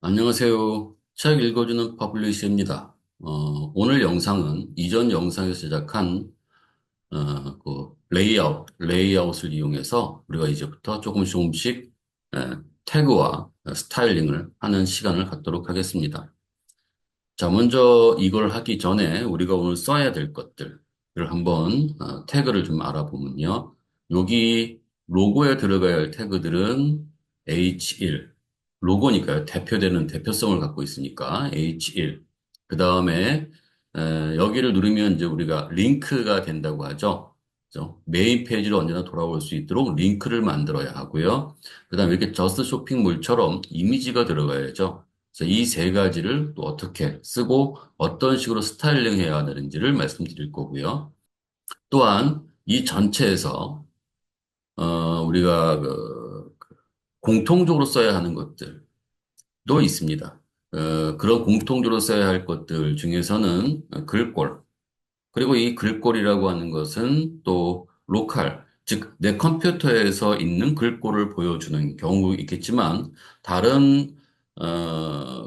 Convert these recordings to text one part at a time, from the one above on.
안녕하세요. 책 읽어주는 퍼블리시입니다. 오늘 영상은 이전 영상에서 제작한 레이아웃을 이용해서 우리가 이제부터 조금씩 조금씩 태그와 스타일링을 하는 시간을 갖도록 하겠습니다. 자, 먼저 이걸 하기 전에 우리가 오늘 써야 될 것들을 한번 태그를 좀 알아보면요. 여기 로고에 들어가야 할 태그들은 H1, 로고니까요. 대표되는 대표성을 갖고 있으니까 H1. 그 다음에 여기를 누르면 이제 우리가 링크가 된다고 하죠. 그죠? 메인 페이지로 언제나 돌아올 수 있도록 링크를 만들어야 하고요. 그 다음에 이렇게 저스트 쇼핑몰처럼 이미지가 들어가야죠. 그래서 이 세 가지를 또 어떻게 쓰고 어떤 식으로 스타일링 해야 하는지를 말씀드릴 거고요. 또한 이 전체에서 우리가 공통적으로 써야 하는 것들도 있습니다. 그런 공통적으로 써야 할 것들 중에서는 글꼴, 그리고 이 글꼴이라고 하는 것은 또 로컬, 즉, 내 컴퓨터에서 있는 글꼴을 보여주는 경우 있겠지만, 다른,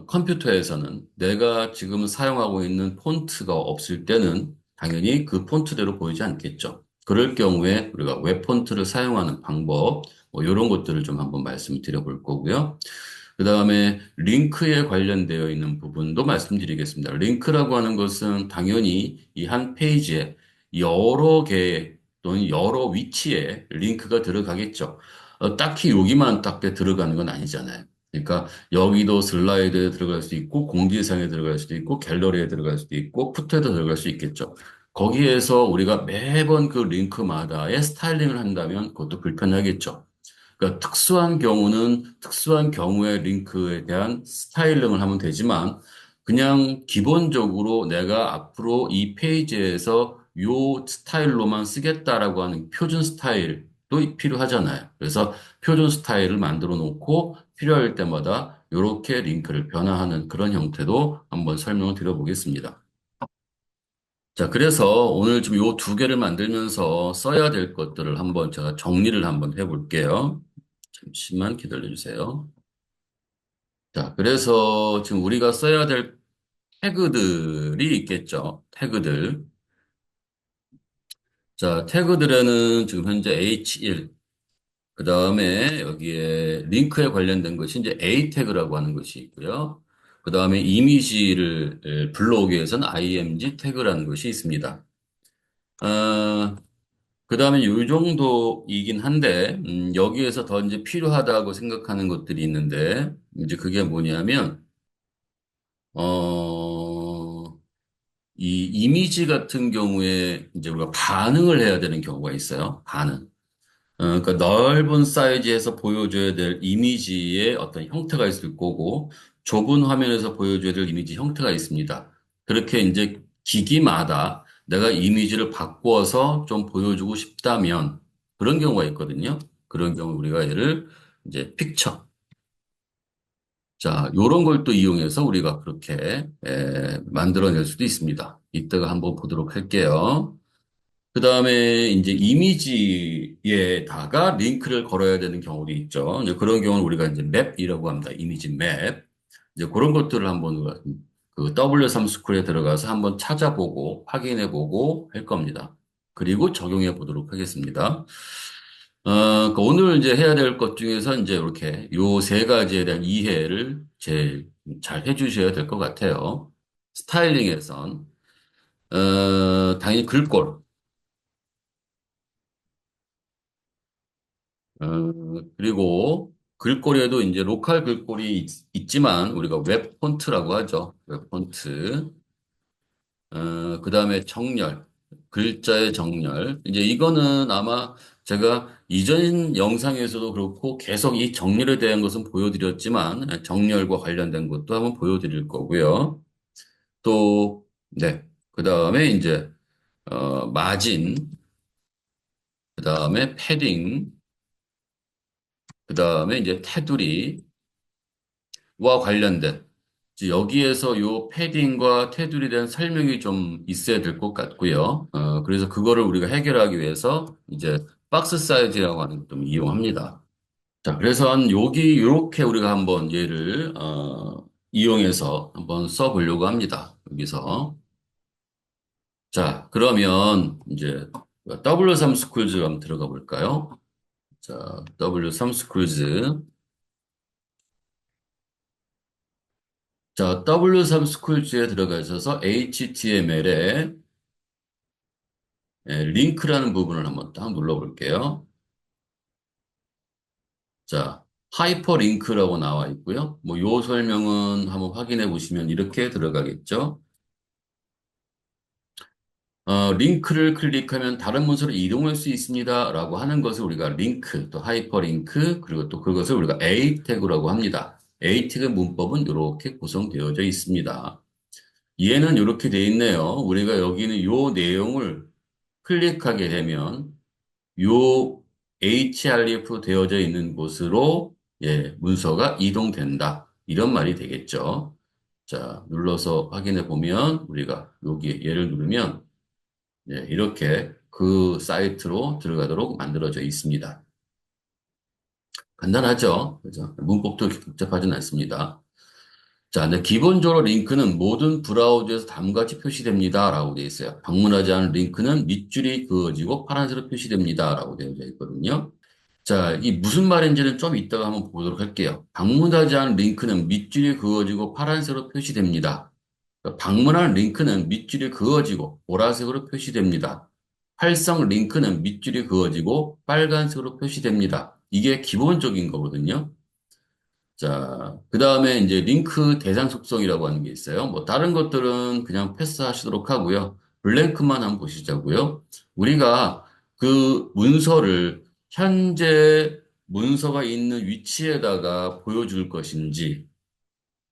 컴퓨터에서는 내가 지금 사용하고 있는 폰트가 없을 때는 당연히 그 폰트대로 보이지 않겠죠. 그럴 경우에 우리가 웹 폰트를 사용하는 방법, 뭐 이런 것들을 좀 한번 말씀을 드려볼 거고요. 그 다음에 링크에 관련되어 있는 부분도 말씀드리겠습니다. 링크라고 하는 것은 당연히 이 한 페이지에 여러 개 또는 여러 위치에 링크가 들어가겠죠. 딱히 여기만 딱 들어가는 건 아니잖아요. 그러니까 여기도 슬라이드에 들어갈 수 있고 공지사항에 들어갈 수도 있고 갤러리에 들어갈 수도 있고 푸트에도 들어갈 수 있겠죠. 거기에서 우리가 매번 그 링크마다의 스타일링을 한다면 그것도 불편하겠죠. 그러니까 특수한 경우는 특수한 경우의 링크에 대한 스타일링을 하면 되지만 그냥 기본적으로 내가 앞으로 이 페이지에서 요 스타일로만 쓰겠다라고 하는 표준 스타일도 필요하잖아요. 그래서 표준 스타일을 만들어 놓고 필요할 때마다 이렇게 링크를 변화하는 그런 형태도 한번 설명을 드려보겠습니다. 자, 그래서 오늘 좀 요 두 개를 만들면서 써야 될 것들을 한번 제가 정리를 한번 해볼게요. 잠시만 기다려주세요. 자, 그래서 지금 우리가 써야 될 태그들이 있겠죠. 태그들. 자, 태그들에는 지금 현재 H1, 그 다음에 여기에 링크에 관련된 것이 이제 A 태그라고 하는 것이 있고요. 그 다음에 이미지를 불러오기 위해서는 img 태그라는 것이 있습니다. 어, 그 다음에 요 정도이긴 한데, 여기에서 더 이제 필요하다고 생각하는 것들이 있는데, 이제 그게 뭐냐면, 어, 이 이미지 같은 경우에 이제 우리가 반응을 해야 되는 경우가 있어요. 반응. 그러니까 넓은 사이즈에서 보여줘야 될 이미지의 어떤 형태가 있을 거고, 좁은 화면에서 보여줘야 될 이미지 형태가 있습니다. 그렇게 이제 기기마다 내가 이미지를 바꾸어서 좀 보여주고 싶다면 그런 경우가 있거든요. 그런 경우 우리가 얘를 이제 픽처. 자, 요런 걸 또 이용해서 우리가 그렇게 만들어낼 수도 있습니다. 이따가 한번 보도록 할게요. 그 다음에 이제 이미지에다가 링크를 걸어야 되는 경우도 있죠. 이제 그런 경우는 우리가 이제 맵이라고 합니다. 이미지 맵. 이제 그런 것들을 한번 우리가 그 W3 스쿨에 들어가서 한번 찾아보고 확인해 보고 할 겁니다. 그리고 적용해 보도록 하겠습니다. 그 오늘 이제 해야 될 것 중에서 이제 이렇게 요 세 가지에 대한 이해를 제일 잘 해주셔야 될 것 같아요. 스타일링에선, 당연히 글꼴. 그리고 글꼴에도 이제 로컬 글꼴이 있지만 우리가 웹 폰트라고 하죠. 웹 폰트. 그 다음에 정렬. 글자의 정렬. 이제 이거는 아마 제가 이전 영상에서도 그렇고 계속 이 정렬에 대한 것은 보여드렸지만 정렬과 관련된 것도 한번 보여드릴 거고요. 또, 네. 그 다음에 이제, 마진. 그 다음에 패딩. 그 다음에 이제 테두리. 와 관련된 이제 여기에서 요 패딩과 테두리에 대한 설명이 좀 있어야 될 것 같고요. 그래서 그거를 우리가 해결하기 위해서 이제 박스 사이즈라고 하는 걸 좀 이용합니다. 자, 그래서 한 여기 요렇게 우리가 한번 얘를 이용해서 한번 써보려고 합니다. 여기서. 자, 그러면 이제 W3 스쿨즈 한번 들어가 볼까요? 자, W3 스쿨즈. 자, W3 스쿨즈에 들어가셔서 HTML에 링크라는 부분을 한번 딱 눌러볼게요. 자, 하이퍼링크라고 나와 있고요. 뭐, 요 설명은 한번 확인해 보시면 이렇게 들어가겠죠. 링크를 클릭하면 다른 문서로 이동할 수 있습니다. 라고 하는 것을 우리가 링크, 또 하이퍼링크, 그리고 또 그것을 우리가 A 태그라고 합니다. A 태그 문법은 이렇게 구성되어져 있습니다. 얘는 이렇게 돼 있네요. 우리가 여기는 요 내용을 클릭하게 되면 요 href 되어져 있는 곳으로 문서가 이동된다. 이런 말이 되겠죠. 자, 눌러서 확인해 보면 우리가 여기 얘를 누르면 이렇게 그 사이트로 들어가도록 만들어져 있습니다. 간단하죠? 그죠? 문법도 그렇게 복잡하진 않습니다. 자, 근데 기본적으로 링크는 모든 브라우저에서 다음과 같이 표시됩니다. 라고 되어 있어요. 방문하지 않은 링크는 밑줄이 그어지고 파란색으로 표시됩니다. 라고 되어 있거든요. 자, 이 무슨 말인지는 좀 이따가 한번 보도록 할게요. 방문하지 않은 링크는 밑줄이 그어지고 파란색으로 표시됩니다. 그러니까 방문한 링크는 밑줄이 그어지고 보라색으로 표시됩니다. 활성 링크는 밑줄이 그어지고 빨간색으로 표시됩니다. 이게 기본적인 거거든요. 자, 그 다음에 이제 링크 대상 속성이라고 하는 게 있어요. 뭐 다른 것들은 그냥 패스하시도록 하고요. 블랭크만 한번 보시자고요. 우리가 그 문서를 현재 문서가 있는 위치에다가 보여줄 것인지,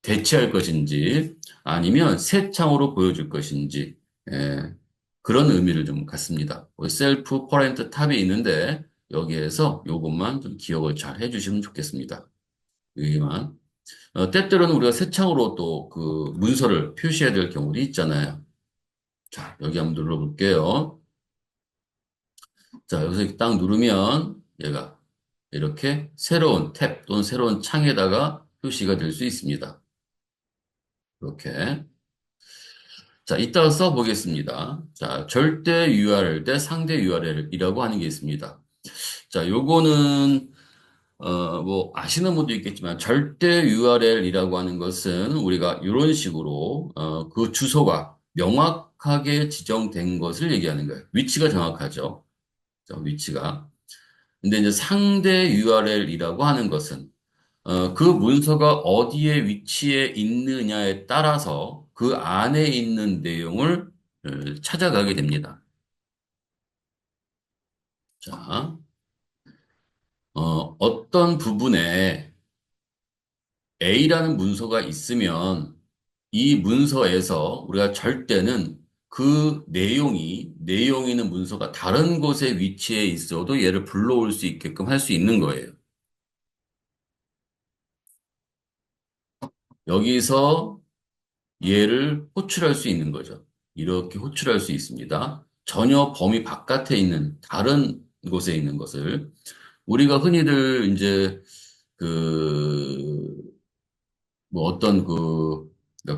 대체할 것인지, 아니면 새 창으로 보여줄 것인지, 예, 그런 의미를 좀 갖습니다. 셀프 퍼렌트 탑이 있는데 여기에서 요것만 좀 기억을 잘 해주시면 좋겠습니다. 여기만. 때때로는 우리가 새 창으로 또 그 문서를 표시해야 될 경우도 있잖아요. 자, 여기 한번 눌러볼게요. 자, 여기서 이렇게 딱 누르면 얘가 이렇게 새로운 탭 또는 새로운 창에다가 표시가 될 수 있습니다. 이렇게. 자, 이따가 써보겠습니다. 자, 절대 URL 대 상대 URL이라고 하는 게 있습니다. 자, 요거는 뭐, 아시는 분도 있겠지만, 절대 URL이라고 하는 것은 우리가 이런 식으로, 그 주소가 명확하게 지정된 것을 얘기하는 거예요. 위치가 정확하죠. 저 위치가. 근데 이제 상대 URL이라고 하는 것은, 그 문서가 어디에 위치해 있느냐에 따라서 그 안에 있는 내용을 찾아가게 됩니다. 자, 어떤 부분에 A라는 문서가 있으면 이 문서에서 우리가 절대는 그 내용 있는 문서가 다른 곳에 위치해 있어도 얘를 불러올 수 있게끔 할 수 있는 거예요. 여기서 얘를 호출할 수 있는 거죠. 이렇게 호출할 수 있습니다. 전혀 범위 바깥에 있는 다른 곳에 있는 것을 우리가 흔히들 이제 그 뭐 어떤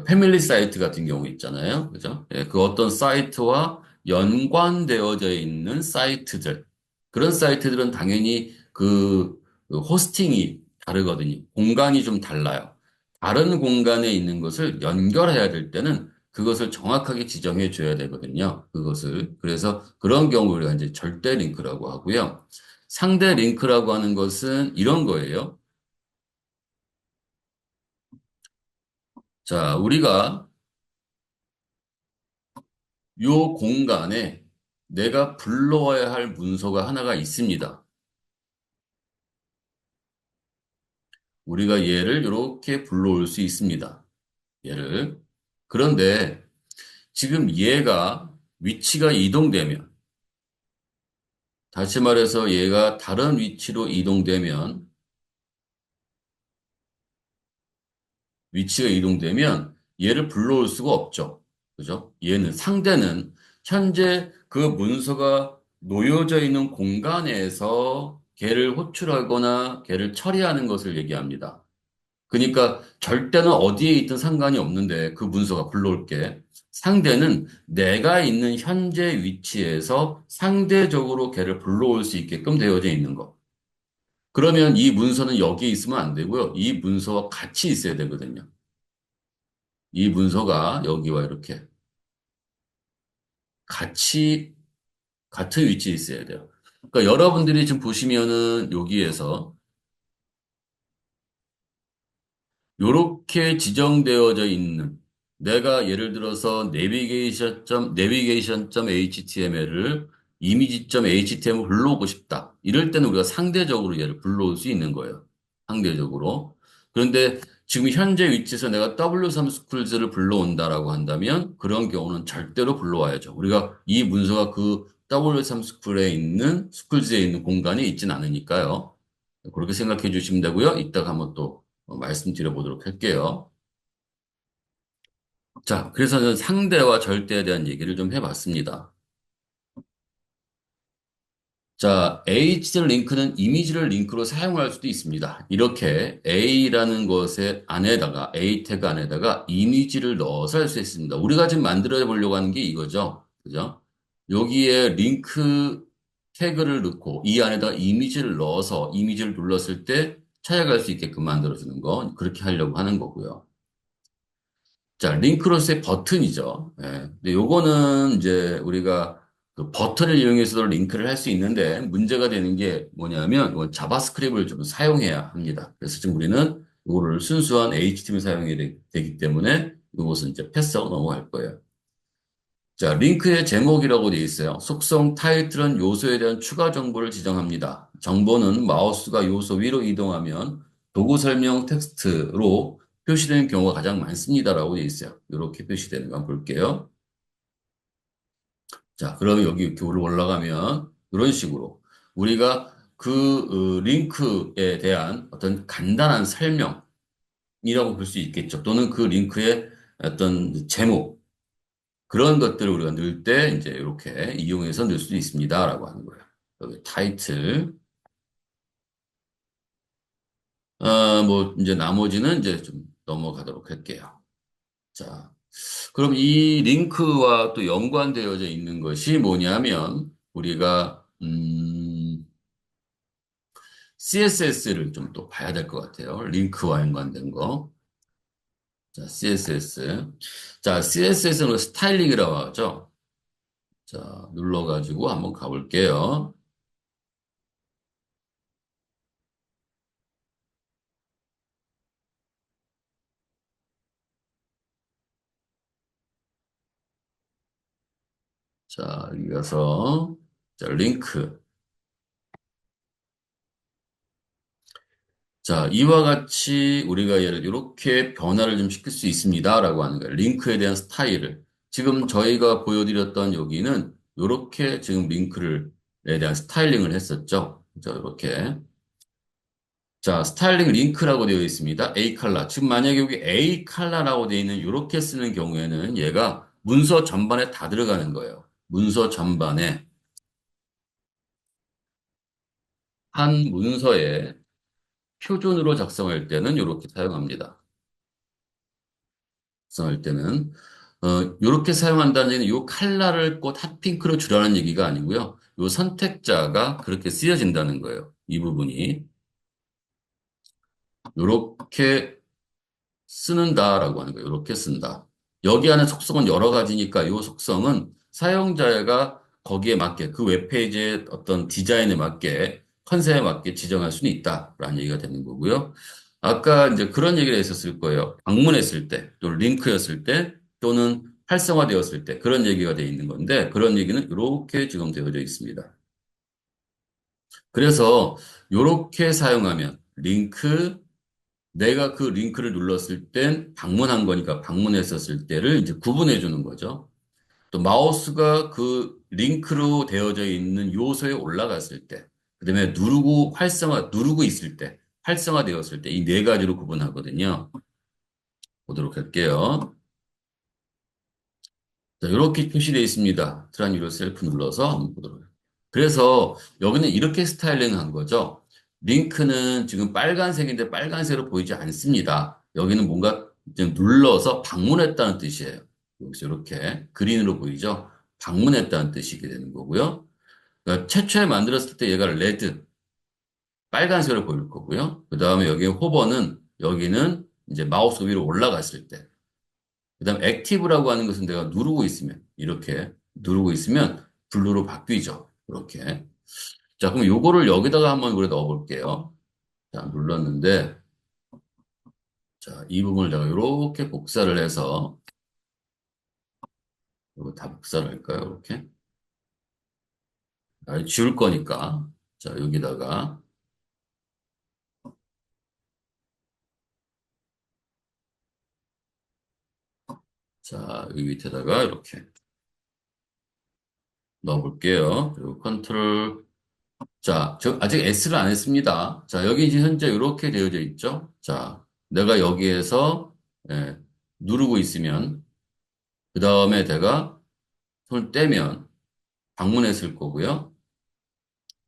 패밀리 사이트 같은 경우 있잖아요. 그죠? 예, 그 어떤 사이트와 연관되어져 있는 사이트들. 그런 사이트들은 당연히 그 호스팅이 다르거든요. 공간이 좀 달라요. 다른 공간에 있는 것을 연결해야 될 때는 그것을 정확하게 지정해 줘야 되거든요. 그것을. 그래서 그런 경우 우리가 이제 절대 링크라고 하고요. 상대 링크라고 하는 것은 이런 거예요. 자, 우리가 요 공간에 내가 불러와야 할 문서가 하나가 있습니다. 우리가 얘를 이렇게 불러올 수 있습니다. 얘를. 그런데 지금 얘가 위치가 이동되면, 다시 말해서 얘가 다른 위치로 이동되면, 위치가 이동되면 얘를 불러올 수가 없죠. 그죠? 얘는 상대는 현재 그 문서가 놓여져 있는 공간에서 걔를 호출하거나 걔를 처리하는 것을 얘기합니다. 그러니까 절대는 어디에 있든 상관이 없는데 그 문서가 불러올게. 상대는 내가 있는 현재 위치에서 상대적으로 걔를 불러올 수 있게끔 되어져 있는 거. 그러면 이 문서는 여기에 있으면 안 되고요. 이 문서와 같이 있어야 되거든요. 이 문서가 여기와 이렇게 같이, 같은 위치에 있어야 돼요. 그러니까 여러분들이 지금 보시면은 여기에서 요렇게 지정되어져 있는 내가 예를 들어서 내비게이션.html을 이미지.html 불러오고 싶다. 이럴 때는 우리가 상대적으로 얘를 불러올 수 있는 거예요. 상대적으로. 그런데 지금 현재 위치에서 내가 W3 스쿨즈를 불러온다라고 한다면 그런 경우는 절대로 불러와야죠. 우리가 이 문서가 그 W3 스쿨에 있는 스쿨즈에 있는 공간에 있진 않으니까요. 그렇게 생각해 주시면 되고요. 이따가 한번 또 말씀드려 보도록 할게요. 자, 그래서 는 상대와 절대에 대한 얘기를 좀 해봤습니다. 자, H 링크는 이미지를 링크로 사용할 수도 있습니다. 이렇게 A라는 것의 안에다가, A 태그 안에다가 이미지를 넣어서 할 수 있습니다. 우리가 지금 만들어 보려고 하는 게 이거죠. 그죠? 여기에 링크 태그를 넣고 이 안에다가 이미지를 넣어서 이미지를 눌렀을 때 찾아갈 수 있게끔 만들어주는 거. 그렇게 하려고 하는 거고요. 자, 링크로스의 버튼이죠. 예. 근데 요거는 이제 우리가 그 버튼을 이용해서도 링크를 할 수 있는데 문제가 되는 게 뭐냐면 이건 자바스크립트를 좀 사용해야 합니다. 그래서 지금 우리는 이거를 순수한 HTML 사용이 되기 때문에 이것은 이제 패스하고 넘어갈 거예요. 자, 링크의 제목이라고 되어 있어요. 속성 타이틀은 요소에 대한 추가 정보를 지정합니다. 정보는 마우스가 요소 위로 이동하면 도구 설명 텍스트로 표시되는 경우가 가장 많습니다라고 되어 있어요. 이렇게 표시되는 거 한번 볼게요. 자, 그러면 여기 이렇게 올라가면 이런 식으로 우리가 그 링크에 대한 어떤 간단한 설명이라고 볼 수 있겠죠. 또는 그 링크의 어떤 제목 그런 것들을 우리가 넣을 때 이제 이렇게 이용해서 넣을 수도 있습니다라고 하는 거예요. 여기 타이틀. 뭐 이제 나머지는 이제 좀 넘어가도록 할게요. 자, 그럼 이 링크와 또 연관되어져 있는 것이 뭐냐면 우리가 CSS를 좀 또 봐야 될 것 같아요. 링크와 연관된 거. 자, CSS. 자, CSS는 스타일링이라고 하죠. 자, 눌러가지고 한번 가볼게요. 자, 이어서 자, 링크. 자, 이와 같이 우리가 얘를 이렇게 변화를 좀 시킬 수 있습니다라고 하는 거예요. 링크에 대한 스타일을. 지금 저희가 보여드렸던 여기는 이렇게 지금 링크를에 대한 스타일링을 했었죠. 자, 이렇게. 자, 스타일링 링크라고 되어 있습니다. A 칼라. 지금 만약에 여기 A 칼라라고 되어 있는 이렇게 쓰는 경우에는 얘가 문서 전반에 다 들어가는 거예요. 문서 전반에 한 문서에 표준으로 작성할 때는 이렇게 사용합니다. 작성할 때는 이렇게 사용한다는 얘기는 이 칼라를 꼭 핫핑크로 주라는 얘기가 아니고요. 이 선택자가 그렇게 쓰여진다는 거예요. 이 부분이 이렇게 쓰는다라고 하는 거예요. 이렇게 쓴다. 여기 안에 속성은 여러 가지니까 이 속성은 사용자가 거기에 맞게 그 웹페이지의 어떤 디자인에 맞게 컨셉에 맞게 지정할 수는 있다라는 얘기가 되는 거고요. 아까 이제 그런 얘기를 했었을 거예요. 방문했을 때, 또 링크였을 때, 또는 활성화되었을 때 그런 얘기가 돼 있는 건데 그런 얘기는 이렇게 지금 되어져 있습니다. 그래서 이렇게 사용하면 링크 내가 그 링크를 눌렀을 땐 방문한 거니까 방문했었을 때를 이제 구분해 주는 거죠. 또 마우스가 그 링크로 되어져 있는 요소에 올라갔을 때, 그다음에 누르고 있을 때, 활성화되었을 때 이 네 가지로 구분하거든요. 보도록 할게요. 자, 이렇게 표시되어 있습니다. 트란 유로 셀프 눌러서 한번 보도록 할게요. 그래서 여기는 이렇게 스타일링 한 거죠. 링크는 지금 빨간색인데 빨간색으로 보이지 않습니다. 여기는 뭔가 좀 눌러서 방문했다는 뜻이에요. 여기서 이렇게 그린으로 보이죠? 방문했다는 뜻이게 되는 거고요. 그러니까 최초에 만들었을 때 얘가 레드, 빨간색으로 보일 거고요. 그 다음에 여기 호버는 여기는 이제 마우스 위로 올라갔을 때. 그 다음에 액티브라고 하는 것은 내가 누르고 있으면, 이렇게 누르고 있으면 블루로 바뀌죠. 이렇게. 자, 그럼 요거를 여기다가 한번 우리 넣어볼게요. 자, 눌렀는데, 자, 이 부분을 내가 이렇게 복사를 해서, 이거 다 복사를 할까요? 이렇게. 아, 지울 거니까. 자, 여기다가, 자, 여기 밑에다가 이렇게 넣어볼게요. 그리고 컨트롤, 자, 저 아직 S를 안 했습니다. 자, 여기 이제 현재 이렇게 되어져 있죠? 자, 내가 여기에서, 예, 누르고 있으면, 그 다음에 내가 손을 떼면 방문했을 거고요.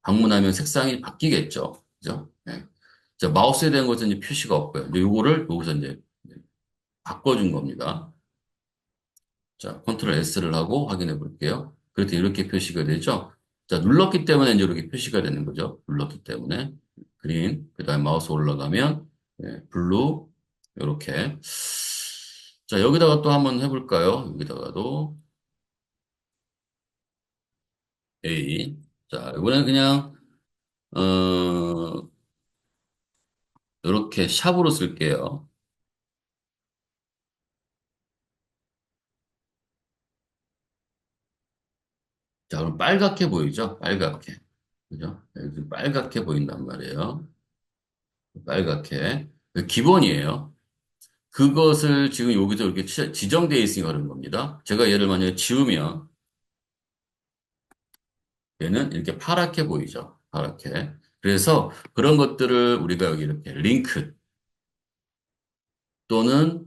방문하면 색상이 바뀌겠죠. 그죠? 네. 자, 마우스에 대한 것은 이제 표시가 없고요. 이제 요거를 여기서 이제 바꿔준 겁니다. 자, 컨트롤 S를 하고 확인해 볼게요. 그렇게 이렇게 표시가 되죠. 자, 눌렀기 때문에 이제 이렇게 표시가 되는 거죠. 눌렀기 때문에. 그린, 그 다음에 마우스 올라가면, 네, 블루, 이렇게. 자, 여기다가 또 한번 해볼까요? 여기다가도 A. 자, 이번엔 그냥, 어, 이렇게 샵으로 쓸게요. 자, 그럼 빨갛게 보이죠? 빨갛게. 그죠? 여기 빨갛게 보인단 말이에요. 빨갛게. 그 기본이에요. 그것을 지금 여기서 이렇게 지정되어 있으니까 그런 겁니다. 제가 얘를 만약에 지우면 얘는 이렇게 파랗게 보이죠? 파랗게. 그래서 그런 것들을 우리가 여기 이렇게 링크 또는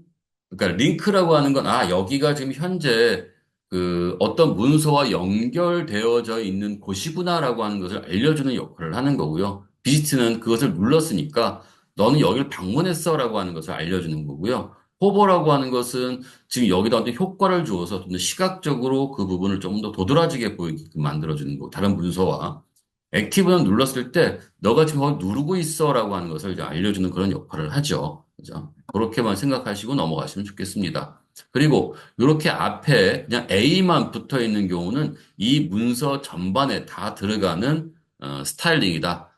그러니까 링크라고 하는 건 아, 여기가 지금 현재 그 어떤 문서와 연결되어져 있는 곳이구나라고 하는 것을 알려주는 역할을 하는 거고요. 비지트는 그것을 눌렀으니까 너는 여기를 방문했어라고 하는 것을 알려주는 거고요. 호버라고 하는 것은 지금 여기다 어떤 효과를 주어서 좀 더 시각적으로 그 부분을 조금 더 도드라지게 보이게끔 만들어주는 거. 다른 문서와 액티브는 눌렀을 때 너가 지금 거기 누르고 있어라고 하는 것을 이제 알려주는 그런 역할을 하죠. 그죠? 그렇게만 생각하시고 넘어가시면 좋겠습니다. 그리고 이렇게 앞에 그냥 A만 붙어 있는 경우는 이 문서 전반에 다 들어가는 스타일링이다.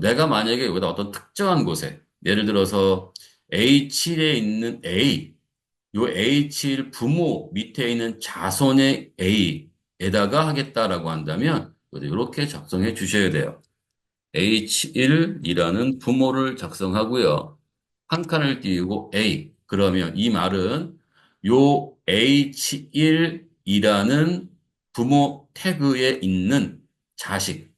내가 만약에 여기다 어떤 특정한 곳에 예를 들어서 A7에 있는 A, 요 A7 부모 밑에 있는 자손의 A에다가 하겠다라고 한다면 이렇게 작성해 주셔야 돼요. H1이라는 부모를 작성하고요. 한 칸을 띄우고 A. 그러면 이 말은 요 H1이라는 부모 태그에 있는 자식,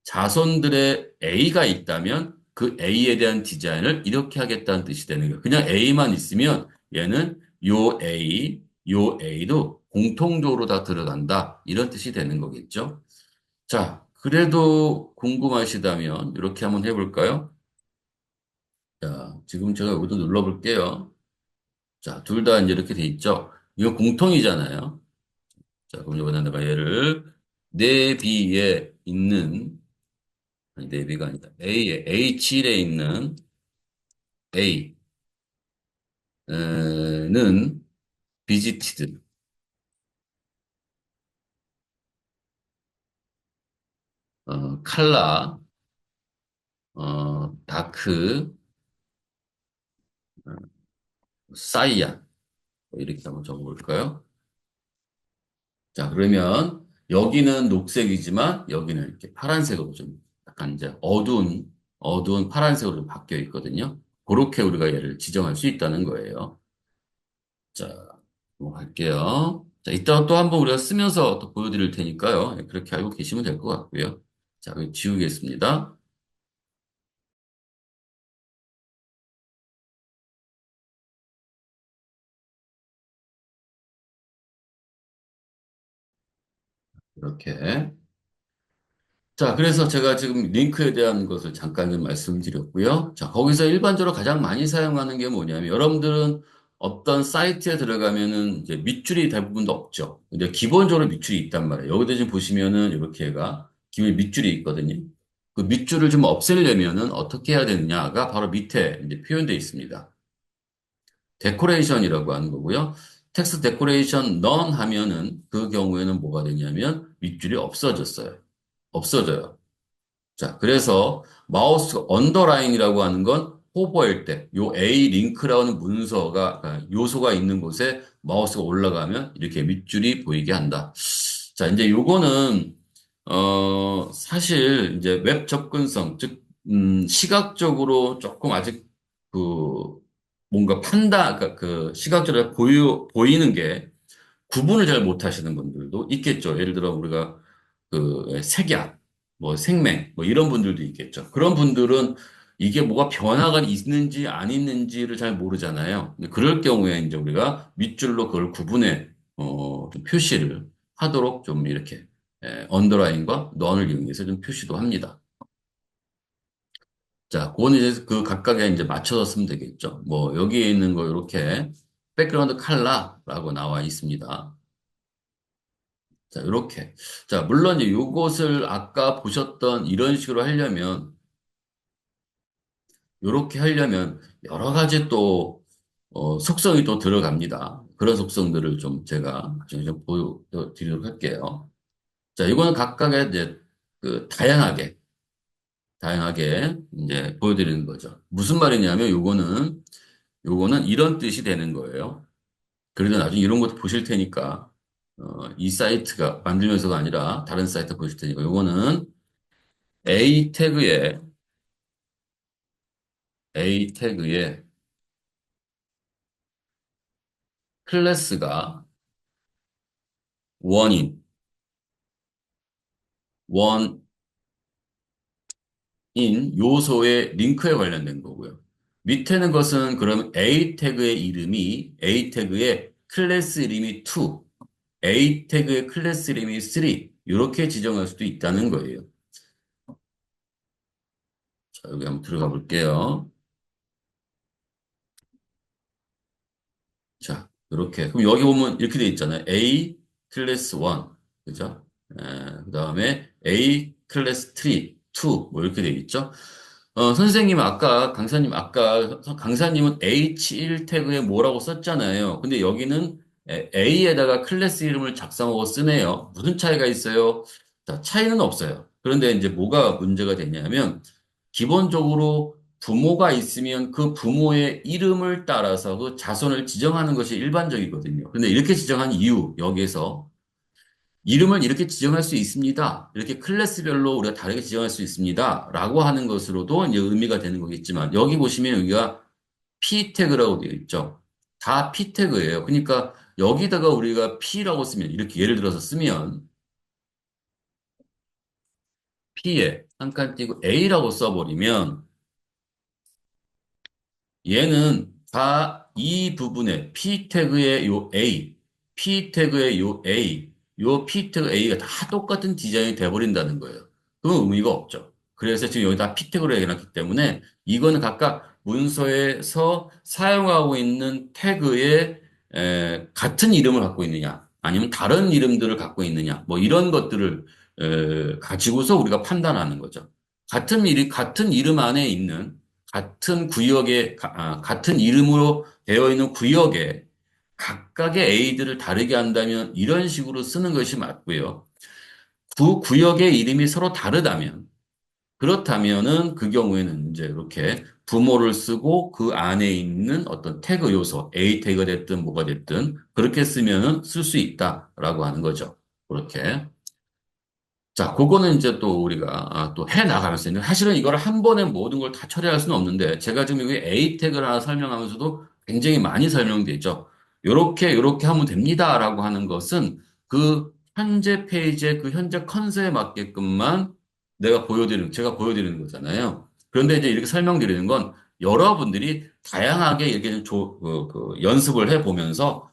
자손들의 A가 있다면 그 A에 대한 디자인을 이렇게 하겠다는 뜻이 되는 거예요. 그냥 A만 있으면 얘는 요 A, 요 A도 공통적으로 다 들어간다. 이런 뜻이 되는 거겠죠. 자, 그래도 궁금하시다면 이렇게 한번 해볼까요? 자, 지금 제가 여기도 눌러볼게요. 자, 둘 다 이제 이렇게 돼 있죠? 이거 공통이잖아요. 자, 그럼 여기다 내가 얘를 내비에 있는, 아니, 내비가 아니다. A에, H1에 있는 A는 visited, 칼라, 다크, 사이안. 이렇게 한번 적어볼까요? 자, 그러면 여기는 녹색이지만 여기는 이렇게 파란색으로 좀 약간 이제 어두운 파란색으로 좀 바뀌어 있거든요. 그렇게 우리가 얘를 지정할 수 있다는 거예요. 자, 할게요. 자, 이따가 또 한번 우리가 쓰면서 또 보여드릴 테니까요. 예, 그렇게 알고 계시면 될 것 같고요. 자, 그럼 지우겠습니다. 이렇게. 자, 그래서 제가 지금 링크에 대한 것을 잠깐 좀 말씀드렸고요. 자, 거기서 일반적으로 가장 많이 사용하는 게 뭐냐면, 여러분들은 어떤 사이트에 들어가면은 이제 밑줄이 대부분 다 없죠. 근데 기본적으로 밑줄이 있단 말이에요. 여기도 지금 보시면은 이렇게가 기본 밑줄이 있거든요. 그 밑줄을 좀 없애려면은 어떻게 해야 되느냐가 바로 밑에 이제 표현되어 있습니다. 데코레이션이라고 하는 거고요. 텍스트 데코레이션 넌 하면은 그 경우에는 뭐가 되냐면 밑줄이 없어졌어요. 없어져요. 자, 그래서 마우스 언더라인이라고 하는 건 호버일 때, 요 A 링크라는 문서가, 요소가 있는 곳에 마우스가 올라가면 이렇게 밑줄이 보이게 한다. 자, 이제 요거는, 사실 이제 웹 접근성, 즉, 시각적으로 조금 아직 그, 뭔가 그러니까 그 시각적으로 보이는 게 구분을 잘 못하시는 분들도 있겠죠. 예를 들어 우리가 그 색약, 뭐 생맹, 뭐 이런 분들도 있겠죠. 그런 분들은 이게 뭐가 변화가 있는지 안 있는지를 잘 모르잖아요. 근데 그럴 경우에 이제 우리가 밑줄로 그걸 구분해 좀 표시를 하도록 좀 이렇게 언더라인과 넌을 이용해서 좀 표시도 합니다. 자, 그거는 이제 그 각각에 이제 맞춰서 쓰면 되겠죠. 뭐 여기에 있는 거 이렇게 백그라운드 컬러라고 나와 있습니다. 자, 이렇게. 자, 물론 이제 요것을 아까 보셨던 이런 식으로 하려면, 요렇게 하려면 여러 가지 또, 속성이 또 들어갑니다. 그런 속성들을 좀 제가 좀 보여드리도록 할게요. 자, 이거는 각각의 이제 그 다양하게 이제 보여드리는 거죠. 무슨 말이냐면 요거는 이런 뜻이 되는 거예요. 그래도 나중에 이런 것도 보실 테니까, 이 사이트가 만들면서가 아니라 다른 사이트 보실 테니까 요거는 A 태그에 A 태그에 클래스가 원인, 원인 요소의 링크에 관련된 거고요. 밑에는 것은 그럼 A 태그의 이름이 A 태그의 클래스 이름이 2, A 태그의 클래스 이름이 3 이렇게 지정할 수도 있다는 거예요. 자, 여기 한번 들어가 볼게요. 자, 이렇게. 그럼 여기 보면 이렇게 돼 있잖아요. A 클래스 1. 그죠? 그 다음에 A 클래스 3, 2. 뭐 이렇게 돼 있죠? 선생님 강사님은 H1 태그에 뭐라고 썼잖아요. 근데 여기는 A에다가 클래스 이름을 작성하고 쓰네요. 무슨 차이가 있어요? 자, 차이는 없어요. 그런데 이제 뭐가 문제가 되냐면, 기본적으로 부모가 있으면 그 부모의 이름을 따라서 그 자손을 지정하는 것이 일반적이거든요. 근데 이렇게 지정한 이유, 여기에서 이름을 이렇게 지정할 수 있습니다. 이렇게 클래스별로 우리가 다르게 지정할 수 있습니다. 라고 하는 것으로도 이제 의미가 되는 거겠지만, 여기 보시면 여기가 P 태그라고 되어 있죠. 다 P 태그예요. 그러니까 여기다가 우리가 P라고 쓰면, 이렇게 예를 들어서 쓰면, P에 한 칸 띄고 A라고 써버리면, 얘는 다 이 부분에 P 태그의 요 A, P 태그의 요 A, 요 P 태그 A가 다 똑같은 디자인이 돼버린다는 거예요. 그건 의미가 없죠. 그래서 지금 여기다 P 태그로 해놨기 때문에 이거는 각각 문서에서 사용하고 있는 태그의 같은 이름을 갖고 있느냐, 아니면 다른 이름들을 갖고 있느냐, 뭐 이런 것들을 가지고서 우리가 판단하는 거죠. 같은 이름 안에 있는 같은 이름으로 되어 있는 구역에 각각의 A들을 다르게 한다면 이런 식으로 쓰는 것이 맞고요. 그 구역의 이름이 서로 다르다면, 그렇다면은 그 경우에는 이제 이렇게 부모를 쓰고 그 안에 있는 어떤 태그 요소, A 태그가 됐든 뭐가 됐든 그렇게 쓰면은 쓸 수 있다라고 하는 거죠. 그렇게. 자, 그거는 이제 또 우리가 또 해 나가면서 있는 사실은 이걸 한 번에 모든 걸 다 처리할 수는 없는데 제가 지금 여기 A 태그를 하나 설명하면서도 굉장히 많이 설명되죠. 요렇게 하면 됩니다라고 하는 것은 그 현재 페이지의 그 현재 컨셉에 맞게끔만 제가 보여드리는 거잖아요. 그런데 이제 이렇게 설명드리는 건 여러분들이 다양하게 이렇게 연습을 해 보면서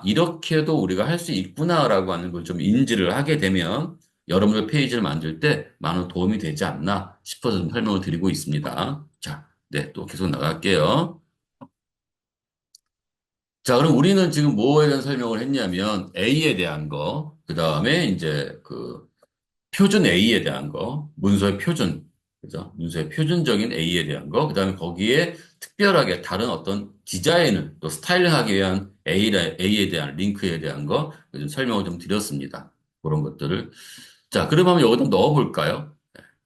이렇게도 우리가 할 수 있구나라고 하는 걸 좀 인지를 하게 되면 여러분들 페이지를 만들 때 많은 도움이 되지 않나 싶어서 좀 설명을 드리고 있습니다. 자, 네, 또 계속 나갈게요. 자, 그럼 우리는 지금 뭐에 대한 설명을 했냐면 A에 대한 거, 그 다음에 이제 그 표준 A에 대한 거, 문서의 표준, 그죠? 문서의 표준적인 A에 대한 거, 그 다음에 거기에 특별하게 다른 어떤 디자인을 또 스타일링하기 위한 A에 대한 링크에 대한 거, 좀 설명을 좀 드렸습니다. 그런 것들을. 자, 그러면 여기다 넣어볼까요?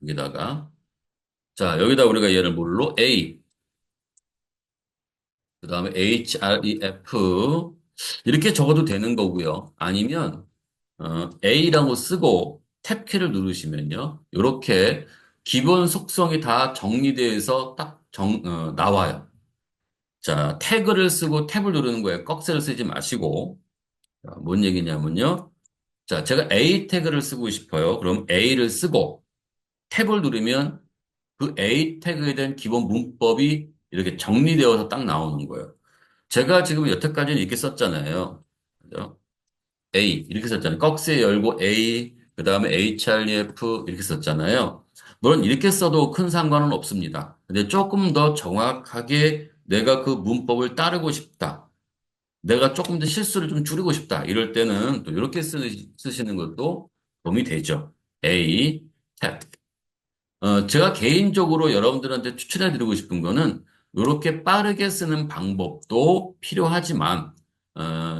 여기다가. 자, 여기다 우리가 얘를 뭘로? A, 그 다음에 href, 이렇게 적어도 되는 거고요. 아니면, A라고 쓰고 탭키를 누르시면요. 이렇게 기본 속성이 다 정리되어서 딱 나와요. 자, 태그를 쓰고 탭을 누르는 거예요. 꺽쇠를 쓰지 마시고. 자, 뭔 얘기냐면요. 자, 제가 A 태그를 쓰고 싶어요. 그럼 A를 쓰고 탭을 누르면 그 A 태그에 대한 기본 문법이 이렇게 정리되어서 딱 나오는 거예요. 제가 지금 여태까지는 이렇게 썼잖아요. 그죠? A 이렇게 썼잖아요. 꺽쇠 열고 A 그 다음에 href 이렇게 썼잖아요. 물론 이렇게 써도 큰 상관은 없습니다. 근데 조금 더 정확하게 내가 그 문법을 따르고 싶다. 내가 조금 더 실수를 좀 줄이고 싶다. 이럴 때는 또 이렇게 쓰시는 것도 도움이 되죠. A 탭. 제가 개인적으로 여러분들한테 추천해드리고 싶은 거는 이렇게 빠르게 쓰는 방법도 필요하지만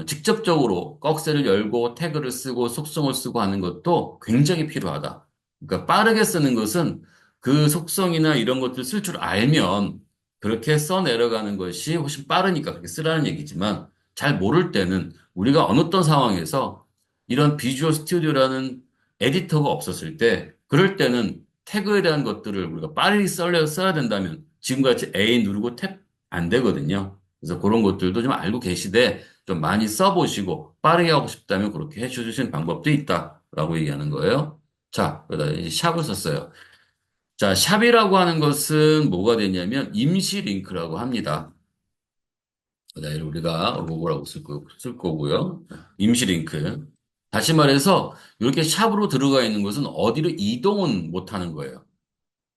직접적으로 꺽쇠를 열고 태그를 쓰고 속성을 쓰고 하는 것도 굉장히 필요하다. 그러니까 빠르게 쓰는 것은 그 속성이나 이런 것들 쓸 줄 알면 그렇게 써 내려가는 것이 훨씬 빠르니까 그렇게 쓰라는 얘기지만 잘 모를 때는 우리가 어느 어떤 상황에서 이런 비주얼 스튜디오라는 에디터가 없었을 때 그럴 때는 태그에 대한 것들을 우리가 빠르게 써야 된다면 지금같이 A 누르고 탭 안 되거든요. 그래서 그런 것들도 좀 알고 계시되 좀 많이 써보시고 빠르게 하고 싶다면 그렇게 해주시는 방법도 있다라고 얘기하는 거예요. 자, 그러다 이제 샵을 썼어요. 자, 샵이라고 하는 것은 뭐가 되냐면 임시 링크라고 합니다. 그다음에 우리가 로고라고 쓸 거고요. 임시 링크. 다시 말해서 이렇게 샵으로 들어가 있는 것은 어디로 이동은 못 하는 거예요.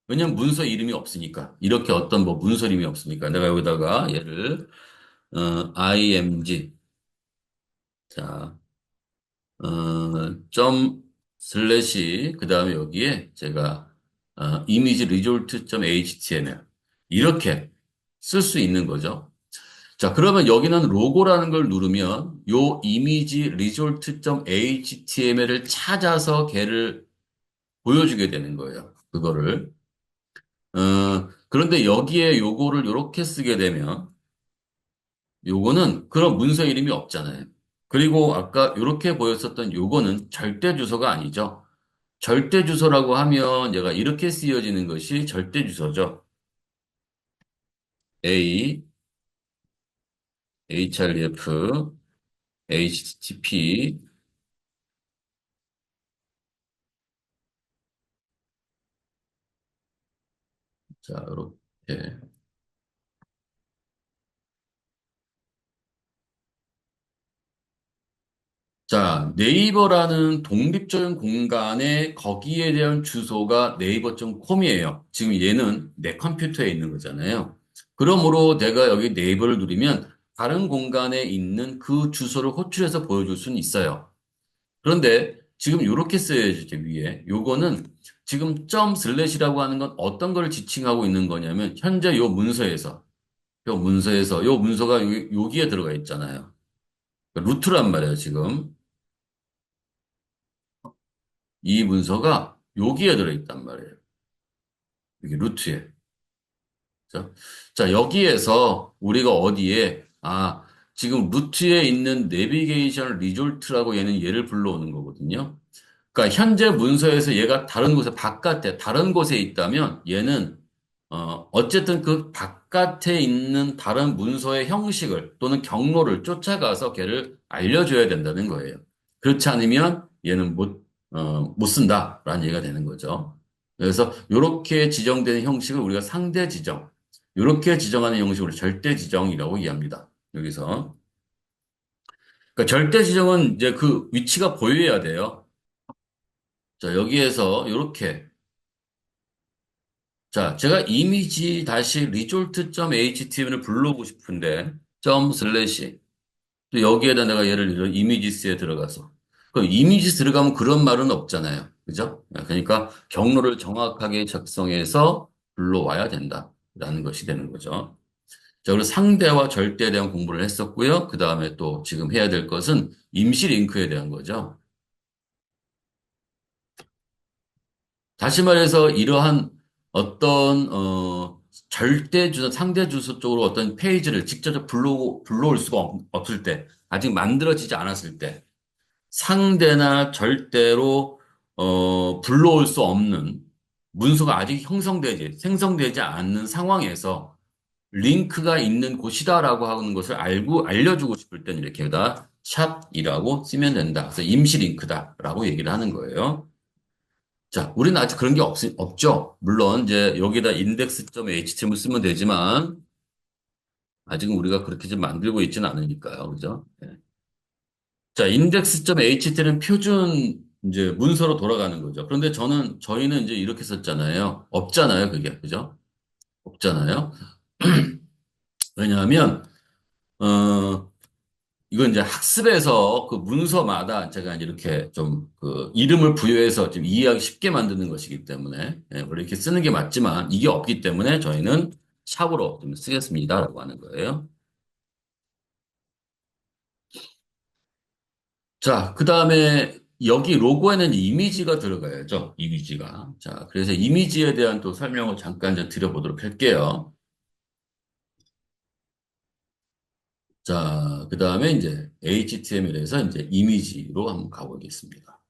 왜냐면 문서 이름이 없으니까. 이렇게 어떤 뭐 문서 이름이 없으니까. 내가 여기다가 얘를, img, 자, 점 슬래시, 그 다음에 여기에 제가, 이미지 리졸트 점 html. 이렇게 쓸 수 있는 거죠. 자, 그러면 여기는 로고라는 걸 누르면 요 이미지 리졸트 점 html을 찾아서 걔를 보여주게 되는 거예요. 그거를. 그런데 여기에 요거를 이렇게 쓰게 되면 요거는 그런 문서 이름이 없잖아요. 그리고 아까 이렇게 보였었던 요거는 절대 주소가 아니죠. 절대 주소라고 하면 얘가 이렇게 쓰여지는 것이 절대 주소죠. A, href, http. 자, 이렇게. 자, 네이버라는 독립적인 공간에 거기에 대한 주소가 네이버.com이에요. 지금 얘는 내 컴퓨터에 있는 거잖아요. 그러므로 내가 여기 네이버를 누르면 다른 공간에 있는 그 주소를 호출해서 보여줄 수는 있어요. 그런데 지금 이렇게 써야지, 이제 위에. 요거는 지금 점 슬래시라고 하는 건 어떤 걸 지칭하고 있는 거냐면 현재 요 문서가 여기에 들어가 있잖아요. 루트란 말이에요, 지금. 이 문서가 여기에 들어있단 말이에요. 여기 루트에. 자, 자, 여기에서 우리가 어디에, 지금 루트에 있는 내비게이션 리졸트라고 얘를 불러오는 거거든요. 그러니까 현재 문서에서 얘가 다른 곳에, 바깥에, 다른 곳에 있다면 얘는, 어쨌든 그 바깥에 있는 다른 문서의 형식을 또는 경로를 쫓아가서 걔를 알려줘야 된다는 거예요. 그렇지 않으면 얘는 못 쓴다라는 얘기가 되는 거죠. 그래서 이렇게 지정되는 형식을 우리가 상대 지정, 이렇게 지정하는 형식을 절대 지정이라고 이해합니다. 여기서. 그러니까 절대 지정은 이제 그 위치가 보여야 돼요. 자, 여기에서 이렇게 자, 제가 이미지 다시 result.html을 불러오고 싶은데 점 슬래시 또 여기에다 내가 예를 들어 이미지스에 들어가서 그 이미지 들어가면 그런 말은 없잖아요. 그죠? 그러니까 경로를 정확하게 작성해서 불러와야 된다라는 것이 되는 거죠. 자, 그리고 상대와 절대에 대한 공부를 했었고요. 그 다음에 또 지금 해야 될 것은 임시 링크에 대한 거죠. 다시 말해서 이러한 어떤 절대 주소, 상대 주소 쪽으로 어떤 페이지를 직접 불러올 수가 없을 때, 아직 만들어지지 않았을 때, 상대나 절대로 불러올 수 없는 문서가 아직 생성되지 않는 상황에서 링크가 있는 곳이다라고 하는 것을 알려주고 싶을 때는 이렇게다 샵이라고 쓰면 된다. 그래서 임시 링크다라고 얘기를 하는 거예요. 자, 우리는 아직 그런 게 없죠. 물론 이제 여기다 index.html 쓰면 되지만 아직은 우리가 그렇게 좀 만들고 있지는 않으니까요. 그죠? 네. 자, index.html은 표준 이제 문서로 돌아가는 거죠. 그런데 저희는 이제 이렇게 썼잖아요. 없잖아요. 그게. 그죠? 없잖아요. 왜냐하면, 어, 이건 이제 학습에서 그 문서마다 제가 이제 이렇게 좀 그 이름을 부여해서 좀 이해하기 쉽게 만드는 것이기 때문에 예, 원래 이렇게 쓰는 게 맞지만 이게 없기 때문에 저희는 샵으로 좀 쓰겠습니다라고 하는 거예요. 자, 그 다음에 여기 로고에는 이미지가 들어가야죠. 이미지가. 자, 그래서 이미지에 대한 또 설명을 잠깐 좀 드려보도록 할게요. 자, 그 다음에 이제 HTML에서 이제 이미지로 한번 가보겠습니다.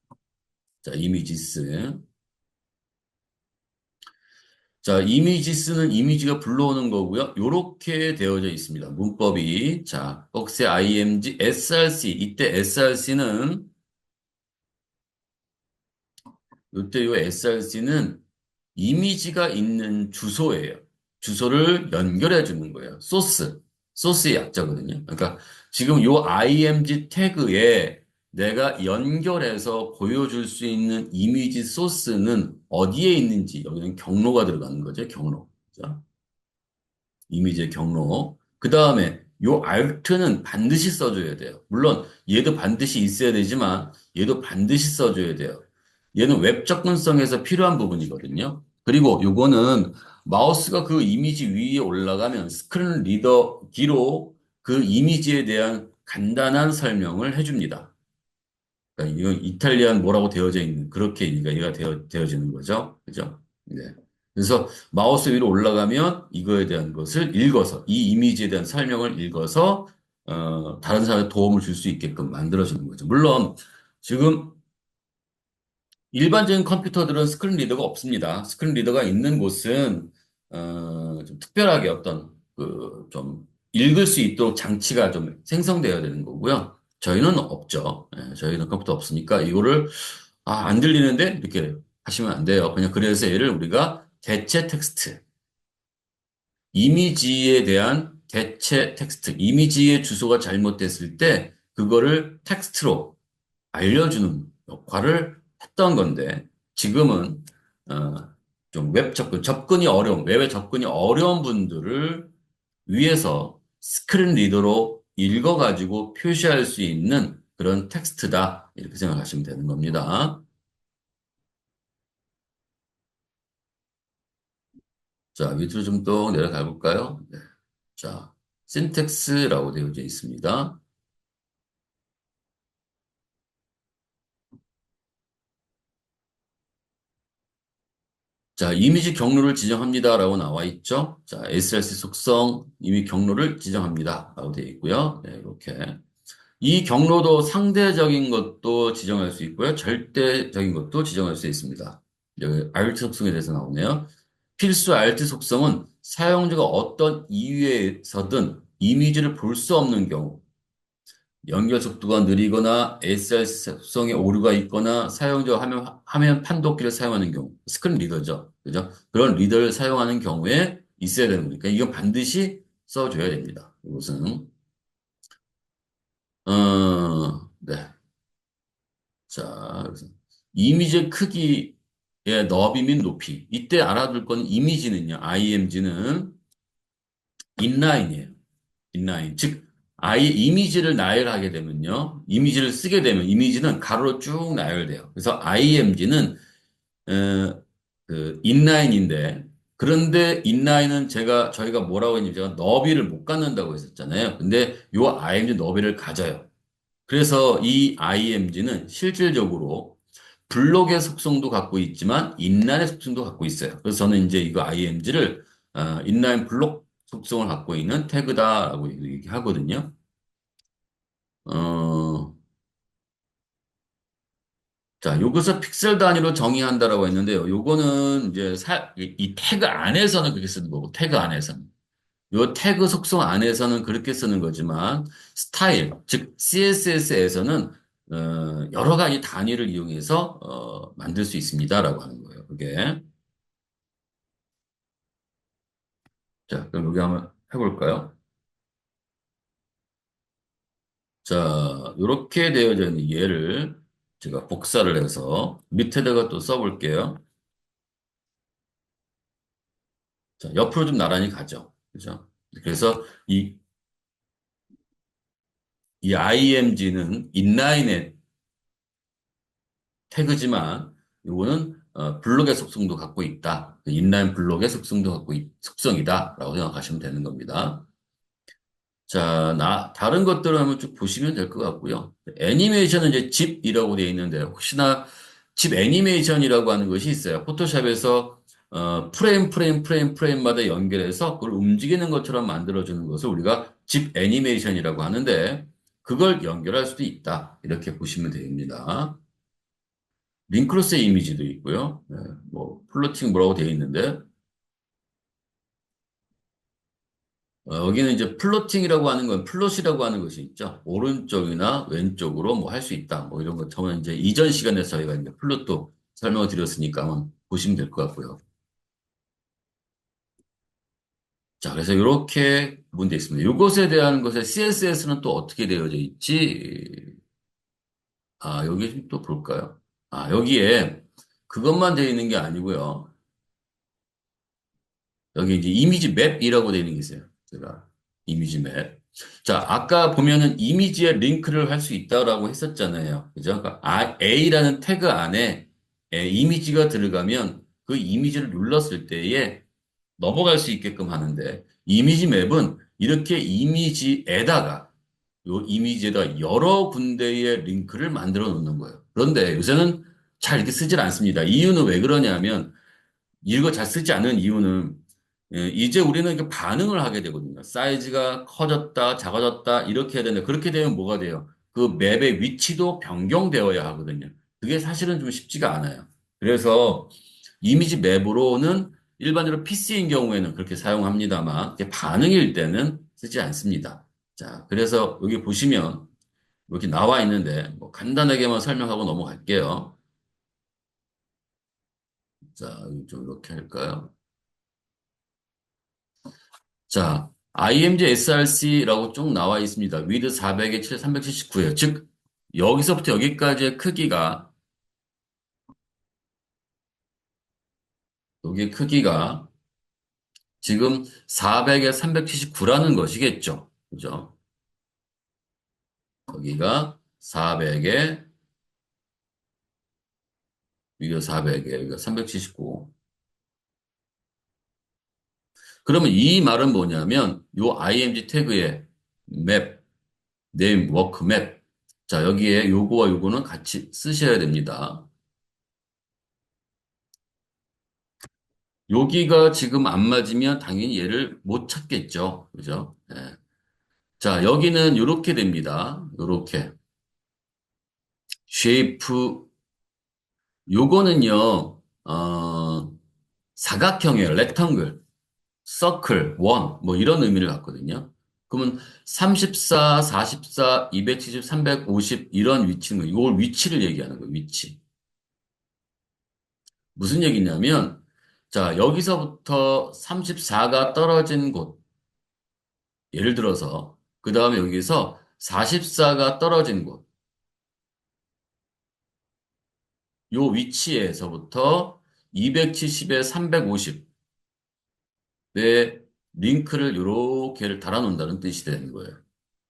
자, 이미지스. 자, 이미지 쓰는 이미지가 불러오는 거고요. 요렇게 되어져 있습니다. 문법이. 자, 억세 img src. 이때 src는, 이때 요 src는 이미지가 있는 주소예요. 주소를 연결해 주는 거예요. 소스의 약자거든요. 그러니까 지금 요 img 태그에 내가 연결해서 보여줄 수 있는 이미지 소스는 어디에 있는지 여기는 경로가 들어가는 거죠. 경로. 자, 이미지의 경로. 그 다음에 요 alt는 반드시 써줘야 돼요. 물론 얘도 반드시 있어야 되지만 얘도 반드시 써줘야 돼요. 얘는 웹 접근성에서 필요한 부분이거든요. 그리고 요거는 마우스가 그 이미지 위에 올라가면 스크린 리더 기로 그 이미지에 대한 간단한 설명을 해줍니다. 그러니까 이건 이탈리안 뭐라고 되어져 있는 그렇게 얘가 되어지는 거죠. 그죠? 네. 그래서 마우스 위로 올라가면 이거에 대한 것을 읽어서 이 이미지에 대한 설명을 읽어서 다른 사람의 도움을 줄 수 있게끔 만들어주는 거죠. 물론 지금 일반적인 컴퓨터들은 스크린 리더가 없습니다. 스크린 리더가 있는 곳은 좀 특별하게 어떤 그 좀 읽을 수 있도록 장치가 좀 생성되어야 되는 거고요. 저희는 없죠. 예, 저희는 컴퓨터 없으니까 이거를 안 들리는데 이렇게 하시면 안 돼요. 그냥 그래서 얘를 우리가 대체 텍스트, 이미지에 대한 대체 텍스트, 이미지의 주소가 잘못됐을 때 그거를 텍스트로 알려주는 역할을 했던 건데 지금은 어, 좀 접근이 어려운, 웹에 접근이 어려운 분들을 위해서 스크린 리더로 읽어가지고 표시할 수 있는 그런 텍스트다. 이렇게 생각하시면 되는 겁니다. 자, 밑으로 좀 또 내려가 볼까요? 네. 자, 신텍스라고 되어져 있습니다. 자, 이미지 경로를 지정합니다라고 나와 있죠. 자, SRC 속성 이미 경로를 지정합니다라고 되어 있고요. 네, 이렇게. 이 경로도 상대적인 것도 지정할 수 있고요. 절대적인 것도 지정할 수 있습니다. 여기 alt 속성에 대해서 나오네요. 필수 alt 속성은 사용자가 어떤 이유에서든 이미지를 볼 수 없는 경우, 연결 속도가 느리거나 ASR 속성에 오류가 있거나 사용자 화면 판독기를 사용하는 경우, 스크린 리더죠. 그죠? 그런 리더를 사용하는 경우에 있어야 되는 거니까 이건 반드시 써줘야 됩니다. 이것은. 네. 자, 이미지 크기의 너비 및 높이. 이때 알아둘 건 이미지는요. IMG는 인라인이에요. 인라인. 즉, 아예 이미지를 나열하게 되면요. 이미지를 쓰게 되면 이미지는 가로로 쭉 나열돼요. 그래서 IMG는 그 인라인인데 그런데 인라인은 저희가 뭐라고 했냐면 제가 너비를 못 갖는다고 했었잖아요. 근데 요 IMG 너비를 가져요. 그래서 이 IMG는 실질적으로 블록의 속성도 갖고 있지만 인라인의 속성도 갖고 있어요. 그래서 저는 이제 이거 IMG를 인라인 블록 속성을 갖고 있는 태그다라고 얘기하거든요. 어, 자, 요것을 픽셀 단위로 정의한다라고 했는데요. 요거는 이제 이 태그 안에서는 그렇게 쓰는 거고, 태그 안에서는. 요 태그 속성 안에서는 그렇게 쓰는 거지만, 스타일, 즉, CSS에서는, 여러 가지 단위를 이용해서, 만들 수 있습니다라고 하는 거예요. 그게. 자, 그럼 여기 한번 해볼까요? 자, 요렇게 되어져 있는 얘를 제가 복사를 해서 밑에다가 또 써볼게요. 자, 옆으로 좀 나란히 가죠. 그죠? 그래서 이 IMG는 인라인의 태그지만 이거는 블록의 속성도 갖고 있다. 그 인라인 블록의 속성도 속성이다라고 생각하시면 되는 겁니다. 자, 다른 것들을 한번 쭉 보시면 될 것 같고요. 애니메이션은 이제 집이라고 되어 있는데 혹시나 집 애니메이션이라고 하는 것이 있어요. 포토샵에서 프레임마다 연결해서 그걸 움직이는 것처럼 만들어주는 것을 우리가 집 애니메이션이라고 하는데 그걸 연결할 수도 있다. 이렇게 보시면 됩니다. 링크로스 이미지도 있고요. 네, 뭐 플로팅 뭐라고 되어 있는데 여기는 이제 플로팅이라고 하는 건 플롯이라고 하는 것이 있죠. 오른쪽이나 왼쪽으로 뭐 할 수 있다. 뭐 이런 것 저는 이제 이전 시간에 저희가 이제 플롯도 설명을 드렸으니까 한번 보시면 될 것 같고요. 자, 그래서 이렇게 문제 있습니다. 이것에 대한 것에 CSS는 또 어떻게 되어져 있지? 아, 여기 좀 또 볼까요? 아, 여기에 그것만 되어 있는 게 아니고요. 여기 이제 이미지 맵이라고 되어 있는 게 있어요. 제가 이미지 맵. 자, 아까 보면은 이미지에 링크를 할 수 있다라고 했었잖아요. 그죠? 그러니까 A라는 태그 안에 이미지가 들어가면 그 이미지를 눌렀을 때에 넘어갈 수 있게끔 하는데 이미지 맵은 이렇게 이미지에다가 요 이미지에다 여러 군데의 링크를 만들어 놓는 거예요. 그런데 요새는 잘 이렇게 쓰질 않습니다. 이유는 왜 그러냐면 이거 잘 쓰지 않은 이유는 이제 우리는 이렇게 반응을 하게 되거든요. 사이즈가 커졌다, 작아졌다 이렇게 해야 되는데 그렇게 되면 뭐가 돼요? 그 맵의 위치도 변경되어야 하거든요. 그게 사실은 좀 쉽지가 않아요. 그래서 이미지 맵으로는 일반적으로 PC인 경우에는 그렇게 사용합니다만 이게 반응일 때는 쓰지 않습니다. 자, 그래서 여기 보시면 이렇게 나와 있는데 뭐 간단하게만 설명하고 넘어갈게요. 자, 여기 좀 이렇게 할까요? 자, IMG SRC라고 쭉 나와 있습니다. 위드 400에 379예요. 즉, 여기서부터 여기까지의 크기가, 여기 크기가 지금 400에 379라는 것이겠죠. 그죠? 여기가 400에, 여기가 400에, 여기가 379. 그러면 이 말은 뭐냐면, 요 IMG 태그의 맵, 네임, 워크 맵. 자, 여기에 요거와 요거는 같이 쓰셔야 됩니다. 여기가 지금 안 맞으면 당연히 얘를 못 찾겠죠. 그죠? 예. 자, 여기는 이렇게 됩니다. 이렇게. 쉐이프, 요거는요, 사각형이에요. 렉텅글, 서클, 원, 뭐 이런 의미를 갖거든요. 그러면 34, 44, 270, 350 이런 위치는 이걸 위치를 얘기하는 거예요. 위치. 무슨 얘기냐면, 자, 여기서부터 34가 떨어진 곳, 예를 들어서 그 다음에 여기서 44가 떨어진 곳 요 위치에서부터 270에 350의 링크를 요렇게를 달아놓는다는 뜻이 되는 거예요.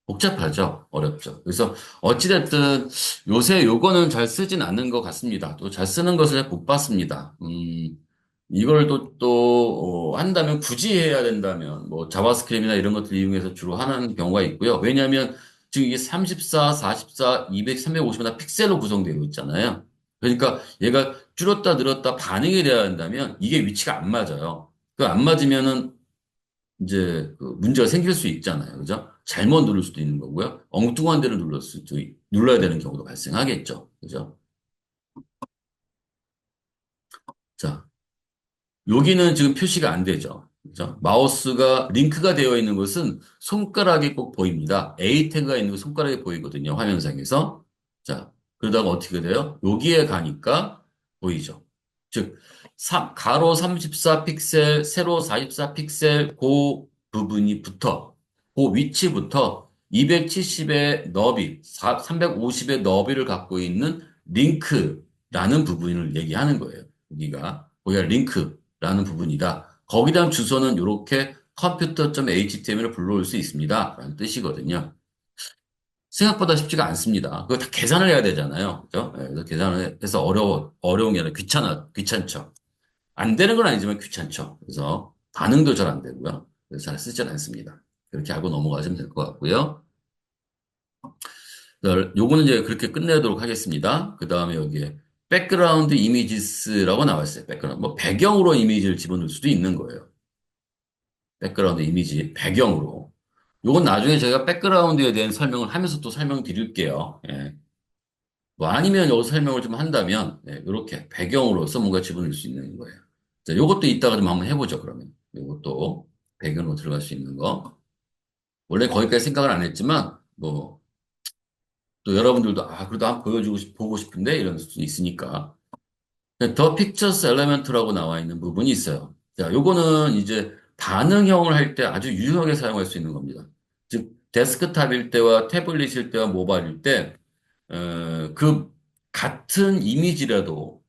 복잡하죠? 어렵죠. 그래서 어찌됐든 요새 요거는 잘 쓰진 않는 것 같습니다. 또 잘 쓰는 것을 못 봤습니다. 이걸 한다면 굳이 해야 된다면 뭐 자바스크립트나 이런 것들 이용해서 주로 하는 경우가 있고요. 왜냐하면 지금 이게 34, 44, 200, 350이 다 픽셀로 구성되어 있잖아요. 그러니까 얘가 줄었다 늘었다 반응이 돼야 한다면 이게 위치가 안 맞아요. 그 안 맞으면은 이제 그 문제가 생길 수 있잖아요. 그죠? 잘못 누를 수도 있는 거고요. 엉뚱한 데를 눌러야 되는 경우도 발생하겠죠. 그죠? 자, 여기는 지금 표시가 안 되죠. 그죠? 마우스가 링크가 되어 있는 것은 손가락이 꼭 보입니다. A 태그가 있는 거 손가락이 보이거든요. 화면상에서. 자, 그러다가 어떻게 돼요? 여기에 가니까 보이죠. 즉, 가로 34 픽셀, 세로 44 픽셀, 그 부분이 그 위치부터 270의 너비, 350의 너비를 갖고 있는 링크라는 부분을 얘기하는 거예요. 거기가 링크라는 부분이다. 거기다 주소는 이렇게 컴퓨터.html을 불러올 수 있습니다. 라는 뜻이거든요. 생각보다 쉽지가 않습니다. 그거 다 계산을 해야 되잖아요. 그죠? 네, 그래서 계산을 해서 어려운 게 아니라 귀찮죠. 안 되는 건 아니지만 귀찮죠. 그래서 반응도 잘 안 되고요. 그래서 잘 쓰질 않습니다. 그렇게 하고 넘어가시면 될 것 같고요. 요거는 이제 그렇게 끝내도록 하겠습니다. 그 다음에 여기에 백그라운드 이미지스라고 나와 있어요. 백그라운드. 뭐 배경으로 이미지를 집어넣을 수도 있는 거예요. 백그라운드 이미지, 배경으로. 요건 나중에 제가 백그라운드에 대한 설명을 하면서 또 설명드릴게요. 예. 뭐 아니면 여기서 설명을 좀 한다면, 이렇게 배경으로서 뭔가 집어넣을 수 있는 거예요. 자, 요것도 이따가 좀 한번 해보죠, 그러면. 요것도 배경으로 들어갈 수 있는 거. 원래 거기까지 생각을 안 했지만, 뭐, 또 여러분들도, 그래도 한번 보고 싶은데, 이런 수 있으니까. 더 픽처스 엘리멘트라고 나와 있는 부분이 있어요. 자, 요거는 이제 반응형을 할 때 아주 유용하게 사용할 수 있는 겁니다. 즉, 데스크탑일 때와 태블릿일 때와 모바일일 때, 그 같은 이미지라도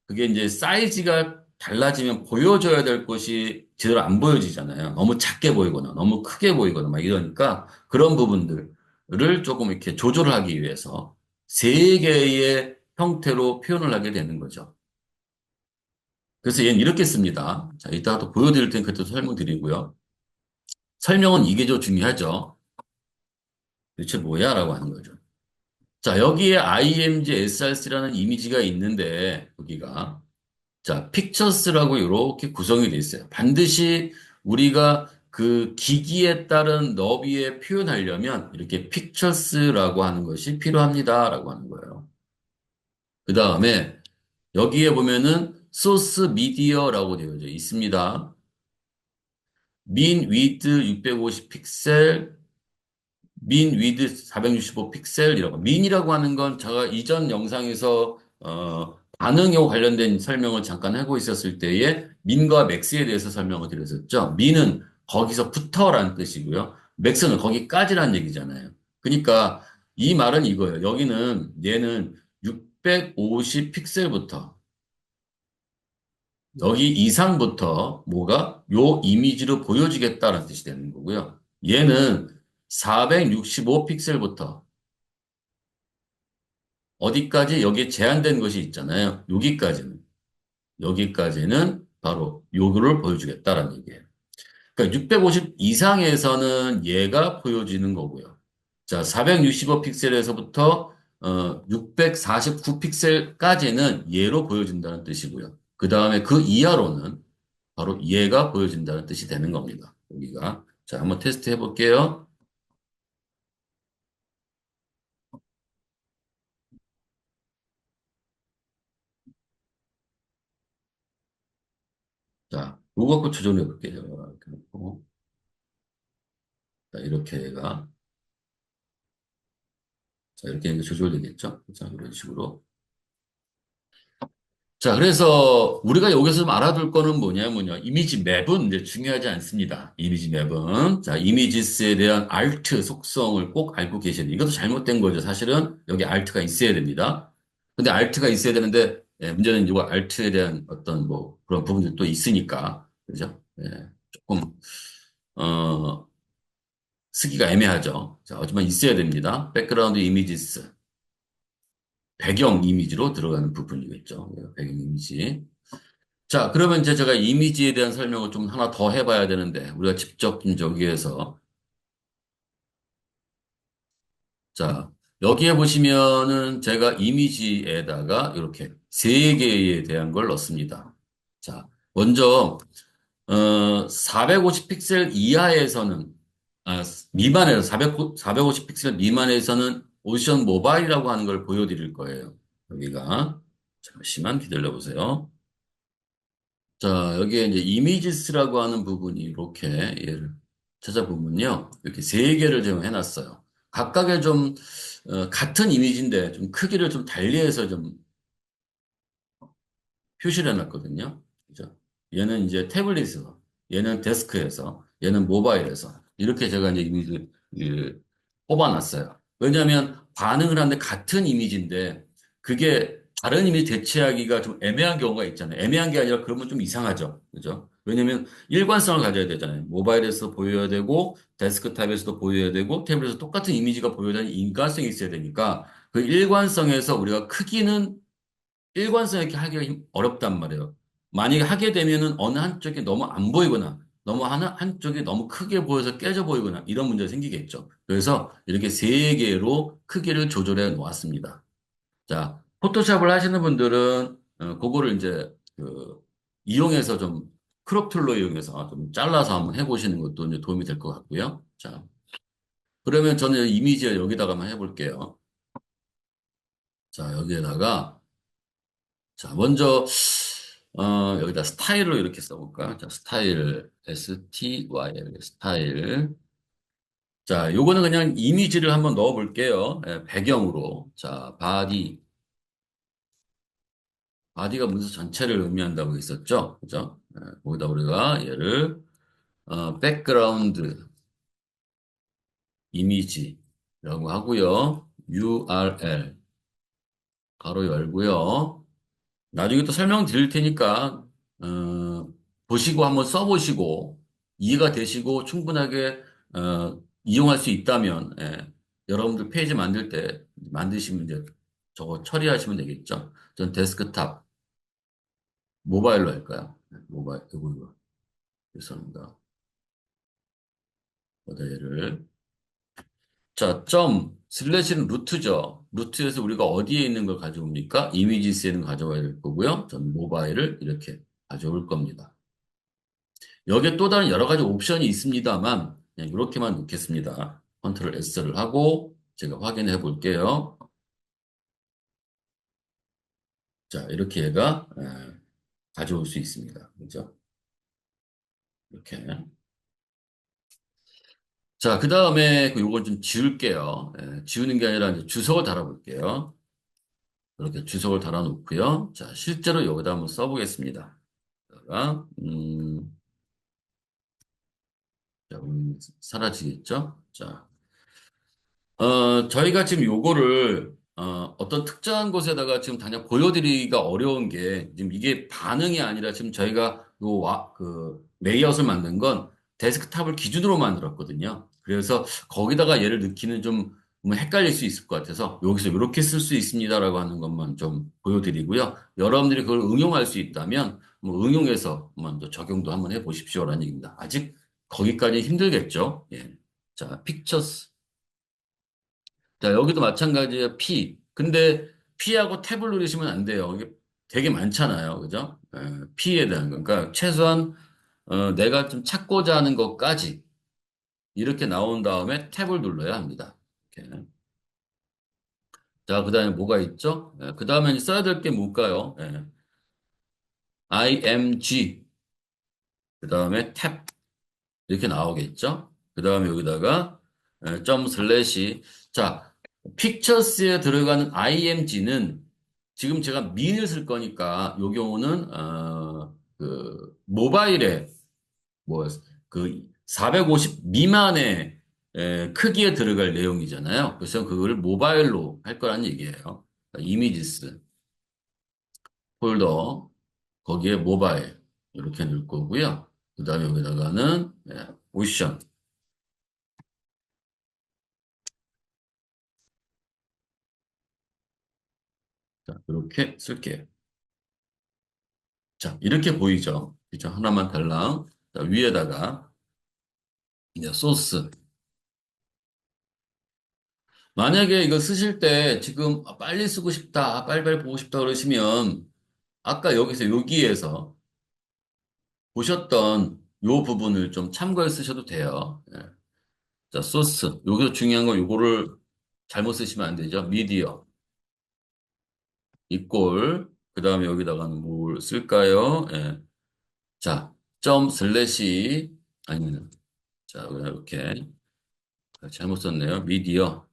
그게 이제 사이즈가 달라지면 보여줘야 될 것이 제대로 안 보여지잖아요. 너무 작게 보이거나 너무 크게 보이거나 막 이러니까 그런 부분들을 조금 이렇게 조절을 하기 위해서 세 개의 형태로 표현을 하게 되는 거죠. 그래서 얘는 이렇게 씁니다. 자, 이따가 또 보여드릴 테니 그때 또 설명드리고요. 설명은 이게 좀 중요하죠. 도대체 뭐야? 라고 하는 거죠. 자, 여기에 img src라는 이미지가 있는데, 여기가. 자, 픽처스라고 이렇게 구성이 돼 있어요. 반드시 우리가 그 기기에 따른 너비에 표현하려면 이렇게 픽처스라고 하는 것이 필요합니다라고 하는 거예요. 그 다음에 여기에 보면은 소스 미디어라고 되어 있습니다. 민 위드 650 픽셀, 민 위드 465 픽셀이라고. 민이라고 하는 건 제가 이전 영상에서 반응형 관련된 설명을 잠깐 하고 있었을 때에 민과 맥스에 대해서 설명을 드렸었죠. 민은 거기서부터라는 뜻이고요. 맥스는 거기까지라는 얘기잖아요. 그러니까 이 말은 이거예요. 얘는 650 픽셀부터 여기 이상부터 뭐가 요 이미지로 보여지겠다라는 뜻이 되는 거고요. 얘는 465 픽셀부터 어디까지 여기에 제한된 것이 있잖아요. 여기까지는 바로 요거를 보여주겠다라는 얘기예요. 그러니까 650 이상에서는 얘가 보여지는 거고요. 자, 465 픽셀에서부터 649 픽셀까지는 얘로 보여진다는 뜻이고요. 그 다음에 그 이하로는 바로 얘가 보여진다는 뜻이 되는 겁니다. 여기가. 자, 한번 테스트 해볼게요. 자, 요거 갖고 조정해 볼게요. 이렇게 놓고. 자, 이렇게 이제 조절되겠죠? 자, 이런 식으로. 자, 그래서 우리가 여기서 좀 알아둘 거는 뭐냐. 이미지 맵은 이제 중요하지 않습니다. 이미지 맵은. 자, 이미지스에 대한 alt 속성을 꼭 알고 계셔야 돼요. 이것도 잘못된 거죠. 사실은 여기 alt가 있어야 됩니다. 근데 alt가 있어야 되는데 예, 문제는 이거 알트에 대한 어떤 뭐 그런 부분들도 있으니까. 그죠? 예, 조금, 어, 쓰기가 애매하죠. 자, 하지만 있어야 됩니다. 백그라운드 이미지스. 배경 이미지로 들어가는 부분이겠죠. 예, 배경 이미지. 자, 그러면 이제 제가 이미지에 대한 설명을 좀 하나 더 해봐야 되는데, 우리가 직접 좀 저기에서, 자, 여기에 보시면은 제가 이미지에다가 이렇게 세 개에 대한 걸 넣습니다. 자, 먼저, 450 픽셀 이하에서는, 아, 미만에서, 450 픽셀 미만에서는 오션 모바일이라고 하는 걸 보여드릴 거예요. 여기가. 잠시만 기다려 보세요. 자, 여기에 이제 이미지스라고 하는 부분이 이렇게 얘를 찾아보면요. 이렇게 세 개를 지금 해놨어요. 각각의 좀, 같은 이미지인데 좀 크기를 좀 달리해서 좀 표시를 해놨거든요. 그죠? 얘는 이제 태블릿에서, 얘는 데스크에서, 얘는 모바일에서 이렇게 제가 이제 이미지를 뽑아놨어요. 왜냐하면 반응을 하는데 같은 이미지인데 그게 다른 이미지 대체하기가 좀 애매한 경우가 있잖아요. 애매한 게 아니라 그러면 좀 이상하죠. 그죠? 왜냐면 일관성을 가져야 되잖아요. 모바일에서 보여야 되고 데스크탑에서도 보여야 되고 태블릿에서 똑같은 이미지가 보여야 되는 인과성이 있어야 되니까 그 일관성에서 우리가 크기는 일관성 있게 하기가 어렵단 말이에요. 만약에 하게 되면은 어느 한쪽이 너무 안 보이거나 너무 한쪽이 너무 크게 보여서 깨져 보이거나 이런 문제가 생기겠죠. 그래서 이렇게 세 개로 크기를 조절해 놓았습니다. 자, 포토샵을 하시는 분들은 그거를 이제 그 이용해서 좀 크롭 툴로 이용해서 좀 잘라서 한번 해보시는 것도 이제 도움이 될 것 같고요. 자, 그러면 저는 이미지 여기다가 한번 해볼게요. 자, 여기에다가 자, 먼저, 여기다 스타일로 이렇게 써볼까? 자, 스타일, STYL, 스타일. 자, 요거는 그냥 이미지를 한번 넣어볼게요. 예, 배경으로. 자, 바디가 문서 전체를 의미한다고 했었죠? 그죠? 예, 거기다 우리가 얘를, 백그라운드 이미지라고 하고요. URL, 가로 열고요. 나중에 또 설명드릴 테니까 보시고 한번 써보시고 이해가 되시고 충분하게 이용할 수 있다면 여러분들 페이지 만들 때 만드시면 이제 저거 처리하시면 되겠죠. 전 데스크탑 모바일로 할까요? 네, 모바일 이거 죄송합니다. 얘를 자, 슬래시는 루트죠. 루트에서 우리가 어디에 있는 걸 가져옵니까? 이미지스에는 가져와야 될 거고요. 전 모바일을 이렇게 가져올 겁니다. 여기에 또 다른 여러 가지 옵션이 있습니다만 그냥 이렇게만 넣겠습니다. 컨트롤 S를 하고 제가 확인해 볼게요. 자, 이렇게 얘가 가져올 수 있습니다. 그죠? 이렇게. 자, 그 다음에 요걸 좀 지울게요. 지우는 게 아니라 이제 주석을 달아볼게요. 이렇게 주석을 달아놓고요. 자, 실제로 여기다 한번 써보겠습니다. 자, 자, 사라지겠죠? 자, 저희가 지금 요거를, 어떤 특정한 곳에다가 지금 당장 보여드리기가 어려운 게, 지금 이게 반응이 아니라 지금 저희가 레이아웃을 만든 건 데스크탑을 기준으로 만들었거든요. 그래서 거기다가 얘를 넣기는 좀 헷갈릴 수 있을 것 같아서 여기서 이렇게 쓸 수 있습니다라고 하는 것만 좀 보여드리고요. 여러분들이 그걸 응용할 수 있다면, 뭐 응용해서 한번 또 적용도 한번 해 보십시오라는 얘기입니다. 아직 거기까지 힘들겠죠? 예. 자, 픽처스. 자, 여기도 마찬가지예요. 근데 P하고 탭을 누르시면 안 돼요. 이게 되게 많잖아요. 그죠? P에 대한 거. 그러니까 최소한 내가 좀 찾고자 하는 것까지 이렇게 나온 다음에 탭을 눌러야 합니다. 이렇게. 자, 그다음에 뭐가 있죠? 그다음에 써야 될 게 뭘까요? IMG. 그다음에 탭 이렇게 나오겠죠? 그다음에 여기다가 점 슬래시 자, 픽처스에 들어가는 img는 지금 제가 민을 쓸 거니까 요 경우는 그 모바일에 뭐 그 450 미만의 크기에 들어갈 내용이잖아요. 그래서 그거를 모바일로 할 거란 얘기예요. 이미지스 폴더, 거기에 모바일, 이렇게 넣을 거고요. 그 다음에 여기다가는, 오션. 자, 이렇게 쓸게요. 자, 이렇게 보이죠? 그죠? 하나만 달랑. 자, 위에다가, 이제 소스. 만약에 이거 쓰실 때 지금 빨리 쓰고 싶다, 빨리빨리 보고 싶다 그러시면, 아까 여기에서 보셨던 요 부분을 좀 참고해 쓰셔도 돼요. 자, 소스. 여기서 중요한 건 요거를 잘못 쓰시면 안 되죠. 미디어, 이꼴. 그 다음에 여기다가는 뭘 쓸까요? 자, 점 슬래시, 아니면, 자, 그냥 이렇게. 잘못 썼네요. 미디어.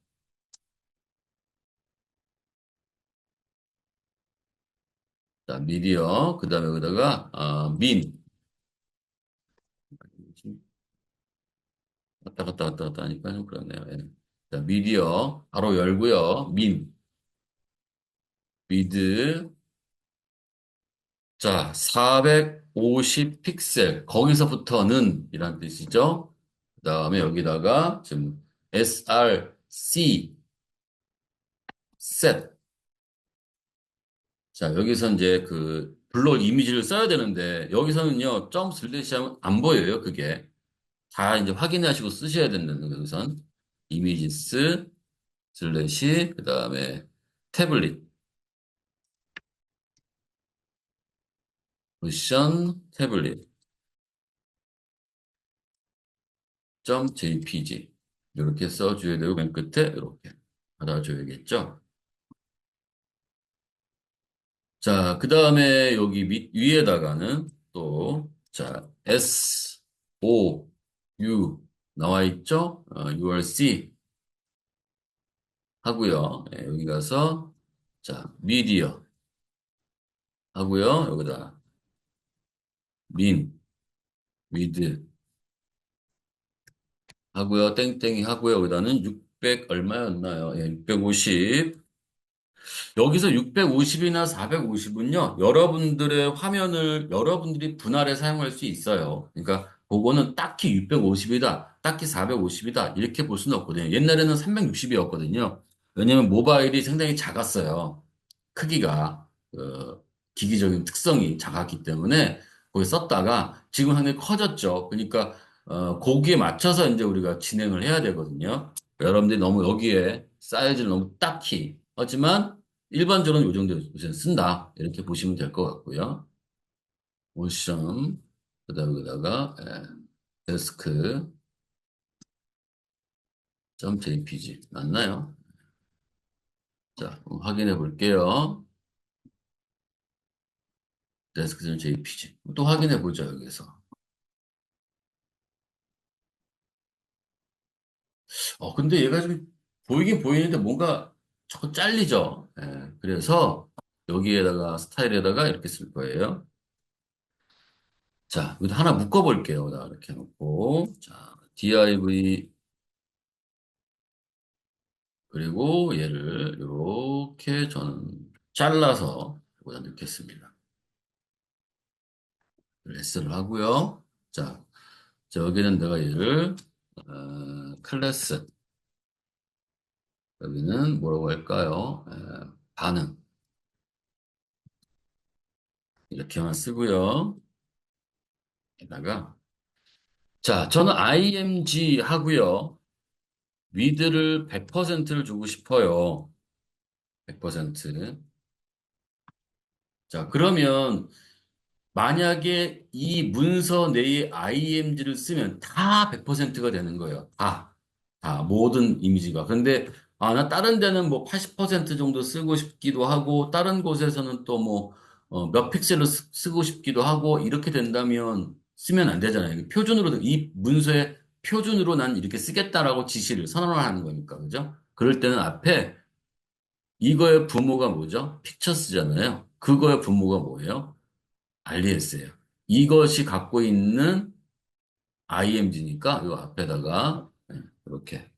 자, 미디어. 그 다음에 여기다가, 왔다 갔다 하니까 좀 그렇네요. 자, 미디어. 바로 열고요. 미드. 자, 450 픽셀. 거기서부터는 이란 뜻이죠. 그 다음에 여기다가 지금 src set. 자, 여기서 이제 그 블록 이미지를 써야 되는데 여기서는요. 점 슬래시 하면 안 보여요. 그게. 다 이제 확인하시고 쓰셔야 된다는 거 여기선. 이미지스 슬래시 그다음에 태블릿 쿠션 태블릿 점 jpg 이렇게 써줘야 되고 맨 끝에 이렇게 받아줘야겠죠. 자, 그 다음에 여기 위에다가는 또, 자, S, O, U 나와 있죠? URC 하고요. 여기 가서, 자, 미디어 하고요. 여기다 민, 위드 하고요. 땡땡이 하고요. 여기다는 600 얼마였나요? 650. 여기서 650이나 450은요, 여러분들의 화면을 여러분들이 분할해 사용할 수 있어요. 그러니까 그거는 딱히 650이다, 딱히 450이다, 이렇게 볼 수는 없거든요. 옛날에는 360이었거든요. 왜냐면 모바일이 상당히 작았어요. 크기가, 기기적인 특성이 작았기 때문에 거기 썼다가 지금 상당히 커졌죠. 그러니까, 거기에 맞춰서 이제 우리가 진행을 해야 되거든요. 여러분들이 너무 여기에 사이즈를 너무 딱히, 하지만 일반적으로 이 정도 요새 쓴다. 이렇게 보시면 될 것 같고요. 오션, 그 다음에 여기다가, 데스크, .jpg. 맞나요? 자, 한번 확인해 볼게요. 데스크.jpg. 또 확인해 보죠, 여기서. 근데 얘가 좀 보이긴 보이는데 뭔가 자꾸 잘리죠. 그래서 여기에다가 스타일에다가 이렇게 쓸 거예요. 자, 여기다 하나 묶어 볼게요. 이렇게 놓고. 자, div 그리고 얘를 이렇게 저는 잘라서 여기다 넣겠습니다. 레스를 하고요. 자, 여기는 내가 얘를 클래스 여기는 뭐라고 할까요? 반응 이렇게만 쓰고요. 게다가 자, 저는 img 하고요. 위드를 100%를 주고 싶어요. 100%. 자, 그러면 만약에 이 문서 내에 img를 쓰면 다 100%가 되는 거예요. 다, 모든 이미지가. 근데, 나 다른 데는 뭐 80% 정도 쓰고 싶기도 하고, 다른 곳에서는 또 뭐, 몇 픽셀로 쓰고 싶기도 하고, 이렇게 된다면 쓰면 안 되잖아요. 표준으로, 이 문서에 표준으로 난 이렇게 쓰겠다라고 지시를 선언을 하는 거니까, 그죠? 그럴 때는 앞에 이거의 부모가 뭐죠? 픽처스잖아요. 그거의 부모가 뭐예요? RDS예요. 이것이 갖고 있는 img니까 이 앞에다가 이렇게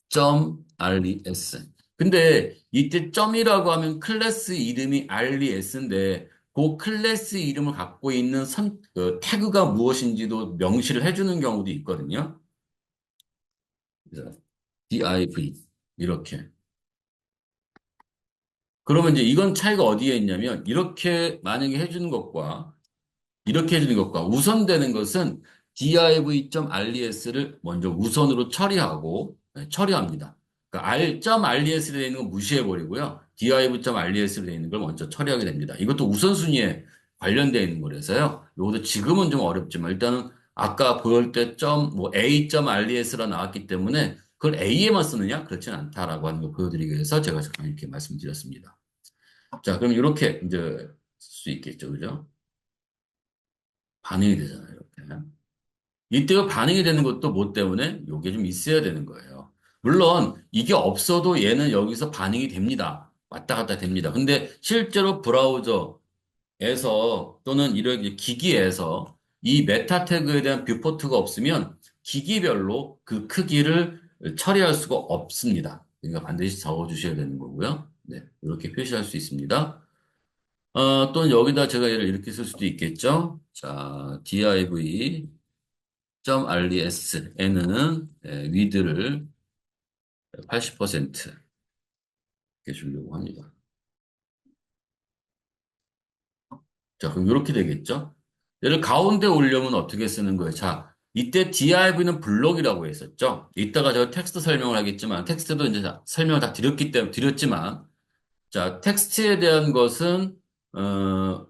점 RDS. 근데 이때 점이라고 하면 클래스 이름이 RES인데 그 클래스 이름을 갖고 있는 태그가 무엇인지도 명시를 해주는 경우도 있거든요. 그래서 div 이렇게. 그러면 이제 이건 차이가 어디에 있냐면 이렇게 만약에 해주는 것과 이렇게 해주는 것과 우선되는 것은 div.res를 먼저 우선으로 처리하고 처리합니다. 그러니까 r.res에 되어 있는 건 무시해버리고요. div.res에 되어 있는 걸 먼저 처리하게 됩니다. 이것도 우선순위에 관련되어 있는 거라서요. 이것도 지금은 좀 어렵지만 일단은 아까 보일 때 뭐 a.res라 나왔기 때문에 그걸 a에만 쓰느냐? 그렇진 않다라고 하는 걸 보여드리기 위해서 제가 잠깐 이렇게 말씀드렸습니다. 자, 그럼 이렇게 이제 쓸 수 있겠죠. 그죠? 반응이 되잖아요. 이렇게. 이때가 반응이 되는 것도 뭐 때문에? 요게 좀 있어야 되는 거예요. 물론 이게 없어도 얘는 여기서 반응이 됩니다. 왔다 갔다 됩니다. 근데 실제로 브라우저에서 또는 이런 기기에서 이 메타 태그에 대한 뷰포트가 없으면 기기별로 그 크기를 처리할 수가 없습니다. 그러니까 반드시 적어주셔야 되는 거고요. 네, 이렇게 표시할 수 있습니다. 또는 여기다 제가 얘를 이렇게 쓸 수도 있겠죠. 자, div.res에는 width를 80% 이렇게 주려고 합니다. 자, 그럼 이렇게 되겠죠? 얘를 가운데 올려면 어떻게 쓰는 거예요? 자, 이때 div는 블록이라고 했었죠? 이따가 제가 텍스트 설명을 하겠지만, 텍스트도 이제 설명을 다 드렸지만, 자, 텍스트에 대한 것은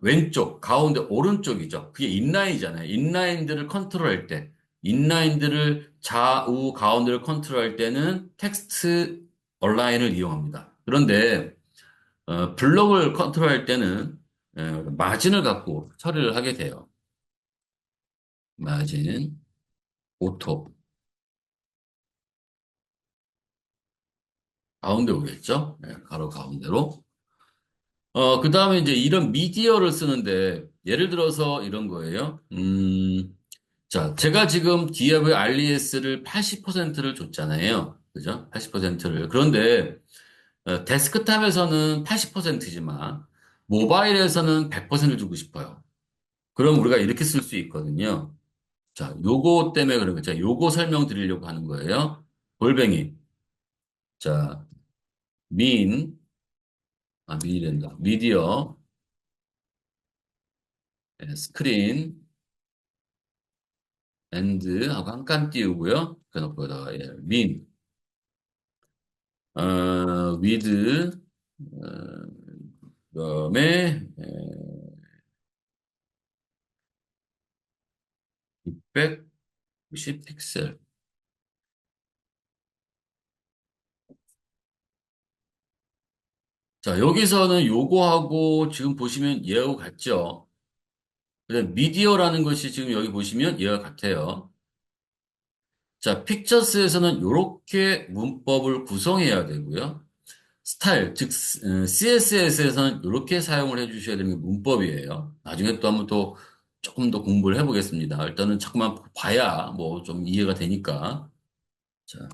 왼쪽, 가운데, 오른쪽이죠. 그게 인라인이잖아요. 인라인들을 컨트롤할 때, 인라인들을 좌우, 가운데를 컨트롤할 때는 텍스트 얼라인을 이용합니다. 그런데 블록을 컨트롤할 때는 마진을 갖고 처리를 하게 돼요. 마진, 오토, 가운데 오겠죠? 네, 가로 가운데로. 그 다음에 이제 이런 미디어를 쓰는데, 예를 들어서 이런 거예요. 자, 제가 지금 디앱의 RES를 80%를 줬잖아요. 그죠? 80%를. 그런데, 데스크탑에서는 80%지만, 모바일에서는 100%를 주고 싶어요. 그럼 우리가 이렇게 쓸 수 있거든요. 자, 요거 때문에 그런 거죠. 요거 설명드리려고 하는 거예요. 골뱅이. 자, 민이 된다. 미디어, 스크린, 엔드 하고 한 칸 띄우고요. 그래놓고 여기다가 위드, 그다음에 690 픽셀. 자, 여기서는 요거하고 지금 보시면 얘하고 같죠? 그다음 미디어라는 것이 지금 여기 보시면 얘와 같아요. 자, 픽처스에서는 이렇게 문법을 구성해야 되고요. 스타일, 즉 CSS에서는 이렇게 사용을 해주셔야 되는 게 문법이에요. 나중에 또 한번 또 조금 더 공부를 해보겠습니다. 일단은 자꾸만 봐야 뭐 좀 이해가 되니까. 자,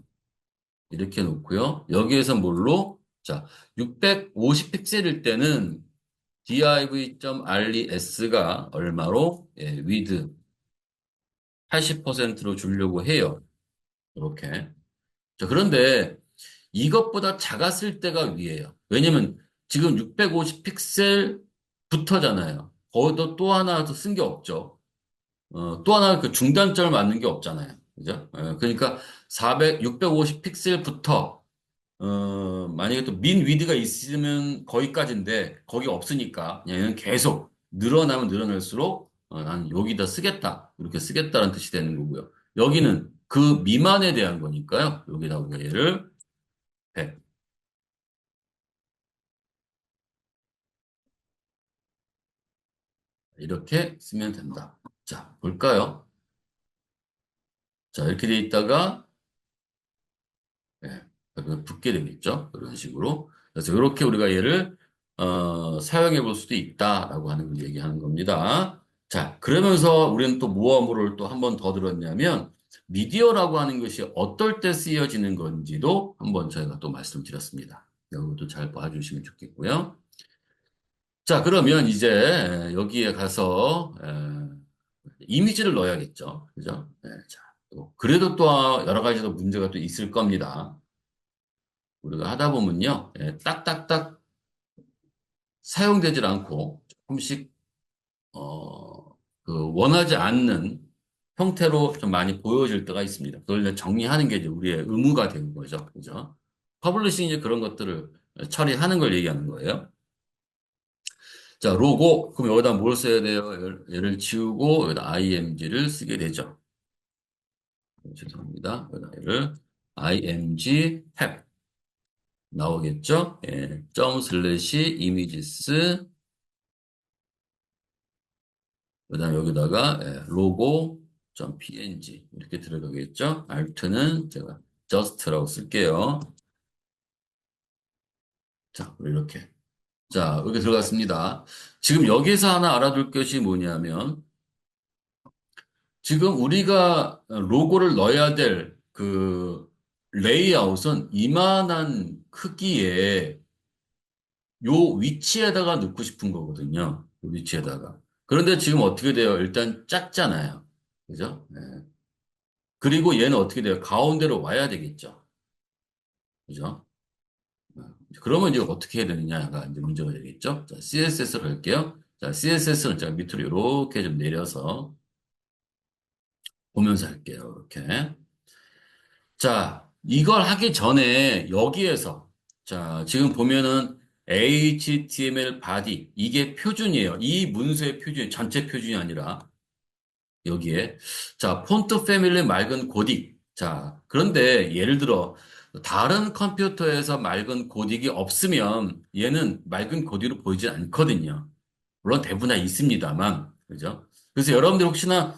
이렇게 놓고요. 여기에서 뭘로? 자, 650 픽셀일 때는 div.res가 얼마로? 예, width 80%로 주려고 해요. 이렇게. 자, 그런데 이것보다 작았을 때가 위에요. 왜냐면 지금 650 픽셀부터잖아요. 거기도 또 하나 더 쓴 게 없죠. 또 하나 그 중단점을 맞는 게 없잖아요. 그죠? 그러니까 650 픽셀부터, 만약에 또 민 위드가 있으면 거기까지인데, 거기 없으니까, 얘는 계속 늘어나면 늘어날수록, 난 여기다 쓰겠다. 이렇게 쓰겠다는 뜻이 되는 거고요. 여기는 그 미만에 대한 거니까요. 여기다 우리가 얘를 100. 이렇게 쓰면 된다. 자, 볼까요? 자, 이렇게 돼 있다가, 예, 붙게 되겠죠? 그런 식으로. 그래서 이렇게 우리가 얘를, 사용해 볼 수도 있다라고 하는 걸 얘기하는 겁니다. 자, 그러면서 우리는 또 모어물을 또 한 번 더 들었냐면, 미디어라고 하는 것이 어떨 때 쓰여지는 건지도 한번 저희가 또 말씀드렸습니다. 이것도 잘 봐주시면 좋겠고요. 자, 그러면 이제 여기에 가서 이미지를 넣어야겠죠. 그죠? 네, 자, 그래도 또 여러 가지 더 문제가 또 있을 겁니다. 우리가 하다 보면요, 딱딱딱 사용되질 않고 조금씩 원하지 않는 형태로 좀 많이 보여질 때가 있습니다. 그걸 이제 정리하는 게 이제 우리의 의무가 되는 거죠. 그죠? 퍼블리싱이 이제 그런 것들을 처리하는 걸 얘기하는 거예요. 자, 로고. 그럼 여기다 뭘 써야 돼요? 얘를 지우고 여기다 img를 쓰게 되죠. 죄송합니다. 여기다 얘를 img 탭 나오겠죠? 예, 점 슬래시 이미지스 그다음 여기다가 로고 .png 이렇게 들어가겠죠? alt는 제가 just라고 쓸게요. 자, 이렇게. 자, 여기 들어갔습니다. 지금 여기서 하나 알아둘 것이 뭐냐면 지금 우리가 로고를 넣어야 될 그 레이아웃은 이만한 크기의 요 위치에다가 넣고 싶은 거거든요. 요 위치에다가. 그런데 지금 어떻게 돼요? 일단 작잖아요. 그죠? 네. 그리고 얘는 어떻게 돼요? 가운데로 와야 되겠죠. 그죠? 네. 그러면 이제 어떻게 해야 되느냐가 이제 문제가 되겠죠. 자, CSS로 할게요. 자, CSS는 제가 밑으로 이렇게 좀 내려서 보면서 할게요. 이렇게. 자, 이걸 하기 전에 여기에서 자, 지금 보면은 HTML 바디 이게 표준이에요. 이 문서의 표준이 전체 표준이 아니라 여기에. 자, 폰트 패밀리 맑은 고딕. 자, 그런데 예를 들어 다른 컴퓨터에서 맑은 고딕이 없으면 얘는 맑은 고딕으로 보이지 않거든요. 물론 대부분 다 있습니다만. 그죠? 그래서 여러분들 혹시나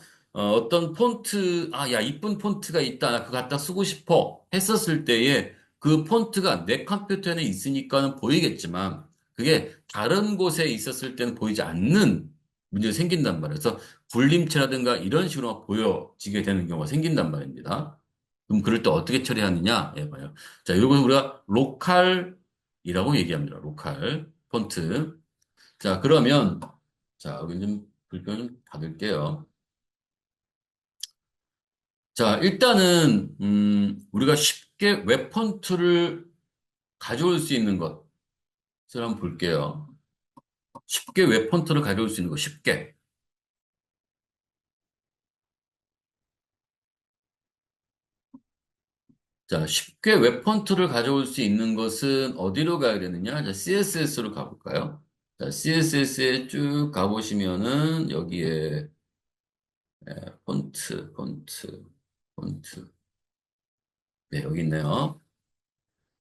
떤 폰트, 아, 야, 이쁜 폰트가 있다. 나 그거 갖다 쓰고 싶어. 했었을 때에 그 폰트가 내 컴퓨터에는 있으니까는 보이겠지만 그게 다른 곳에 있었을 때는 보이지 않는 문제가 생긴단 말이에요. 그래서 굴림체라든가 이런 식으로 보여지게 되는 경우가 생긴단 말입니다. 그럼 그럴 때 어떻게 처리하느냐? 예, 봐요. 자, 이걸 우리가 로컬이라고 얘기합니다. 로컬 폰트. 자, 그러면 자, 여기 좀 불편 좀 닫을게요. 자, 일단은 우리가 쉽게 웹 폰트를 가져올 수 있는 것을 한번 볼게요. 쉽게 웹 폰트를 가져올 수 있는 거 쉽게. 자, 쉽게 웹 폰트를 가져올 수 있는 것은 어디로 가야 되느냐? 자, CSS로 가볼까요? 자, CSS에 쭉 가보시면은 여기에 폰트. 네, 여기 있네요.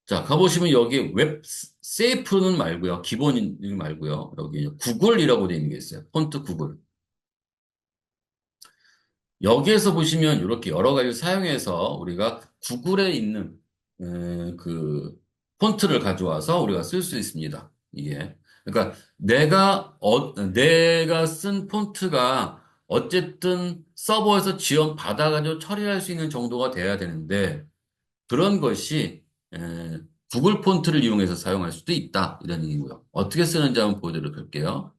자, 가보시면 여기 웹 세이프는 말고요. 기본인 말고요. 여기 구글이라고 되어 있는 게 있어요. 폰트 구글. 여기에서 보시면 이렇게 여러 가지 사용해서 우리가 구글에 있는 그 폰트를 가져와서 우리가 쓸 수 있습니다. 이게. 그러니까 내가 쓴 폰트가 어쨌든 서버에서 지원 받아가지고 처리할 수 있는 정도가 돼야 되는데 그런 것이 구글 폰트를 이용해서 사용할 수도 있다. 이런 얘기고요. 어떻게 쓰는지 한번 보여드리도록 할게요.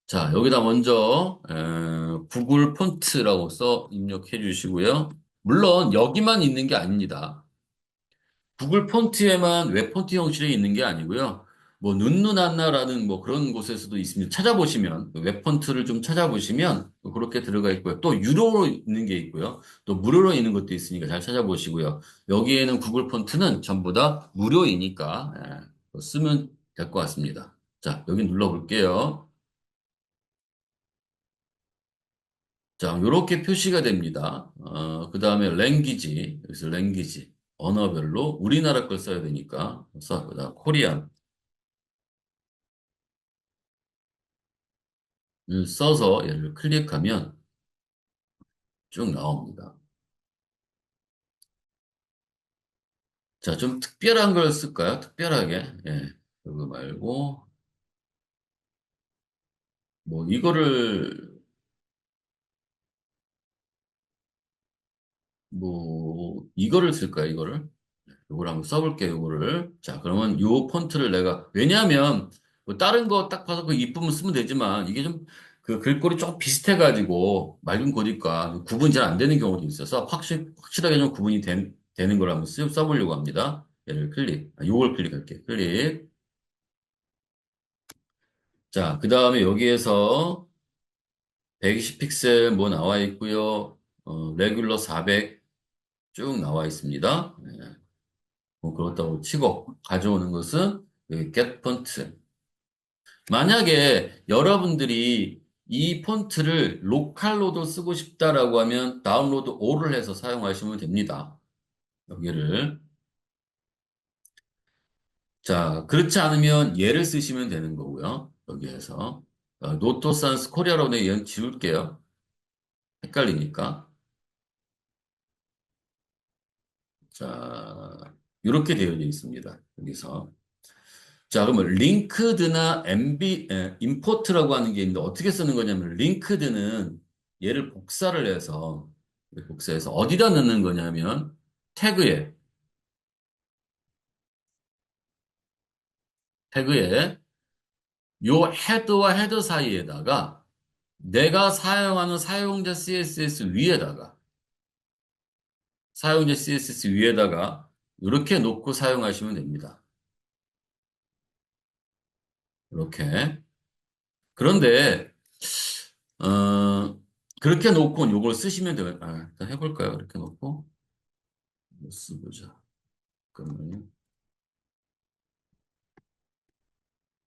자, 여기다 먼저 구글 폰트라고 써 입력해 주시고요. 물론 여기만 있는 게 아닙니다. 구글 폰트에만 웹 폰트 형식이 있는 게 아니고요. 뭐 눈누난나라는 뭐 그런 곳에서도 있습니다. 찾아보시면 웹 폰트를 좀 찾아보시면 또 그렇게 들어가 있고요. 또 유료로 있는 게 있고요. 또 무료로 있는 것도 있으니까 잘 찾아보시고요. 여기에는 구글 폰트는 전부 다 무료이니까 쓰면 될 것 같습니다. 자, 여기 눌러볼게요. 자, 이렇게 표시가 됩니다. 그 다음에 랭귀지, 여기서 랭귀지, 언어별로 우리나라 걸 써야 되니까, 그래서 그다음 코리안을 써서 얘를 클릭하면 쭉 나옵니다. 자, 좀 특별한 걸 쓸까요? 특별하게. 예, 그거 말고, 뭐, 이거를 쓸까요? 이거를? 요걸 한번 써볼게요, 요거를. 자, 그러면 요 폰트를 내가, 왜냐하면, 뭐 다른 거 딱 봐서 그 이쁘면 쓰면 되지만, 이게 좀, 그 글꼴이 조금 비슷해가지고, 맑은 고딕과 구분이 잘 안 되는 경우도 있어서, 확실하게 좀 구분이 되는 걸 한번 써보려고 합니다. 얘를 클릭, 요걸 클릭할게요. 클릭. 자, 그 다음에 여기에서 120 픽셀 뭐 나와 있고요. 레귤러 400 쭉 나와 있습니다. 네. 뭐 그렇다고 치고 가져오는 것은 여기 get 폰트. 만약에 여러분들이 이 폰트를 로컬로도 쓰고 싶다라고 하면 다운로드 5를 해서 사용하시면 됩니다. 여기를. 자, 그렇지 않으면 얘를 쓰시면 되는 거고요. 여기에서. 노토산스 코리아로는 얘는 지울게요. 헷갈리니까. 자, 이렇게 되어 있습니다. 여기서. 자, 그러면 링크드나 임포트라고 하는 게 있는데 어떻게 쓰는 거냐면 링크드는 얘를 복사해서 어디다 넣는 거냐면 태그에 태그에 요 헤드와 헤드 사이에다가 내가 사용하는 사용자 CSS 위에다가 이렇게 놓고 사용하시면 됩니다. 이렇게. 그런데 그렇게 놓고 요걸 쓰시면 돼요. 일단 해볼까요? 이렇게 놓고 쓰보자. 그러면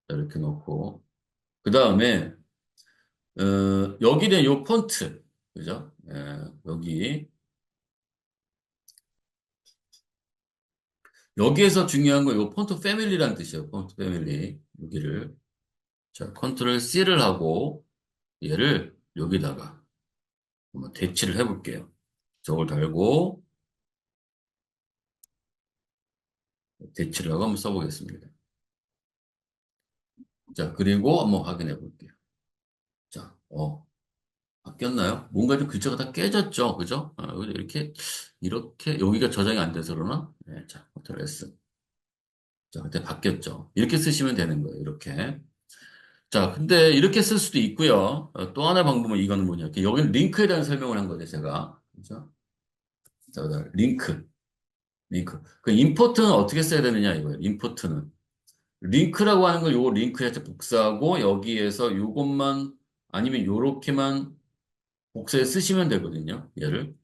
이렇게 놓고 그 다음에 여기는 요 폰트 그죠? 여기에서 중요한 건 요 폰트 패밀리라는 뜻이에요. 폰트 패밀리 여기를 자 컨트롤 C를 하고 얘를 여기다가 한번 대치를 해볼게요. 저걸 달고 대치를 하고 한번 써보겠습니다. 자 그리고 한번 확인해 볼게요. 자, 바뀌었나요? 뭔가 좀 글자가 다 깨졌죠? 그죠? 이렇게, 여기가 저장이 안 돼서 그러나? 네, 자, 컨트롤 S. 자, 그때 바뀌었죠? 이렇게 쓰시면 되는 거예요, 이렇게. 자, 근데 이렇게 쓸 수도 있고요. 또 하나 방법은 이거는 뭐냐. 여기는 링크에 대한 설명을 한 거죠, 제가. 그죠? 자, 그다음에 링크. 그 임포트는 어떻게 써야 되느냐, 이거예요. 임포트는. 링크라고 하는 걸 요 링크에서 복사하고 여기에서 요것만 아니면 요렇게만 복사해 쓰시면 되거든요. 얘를.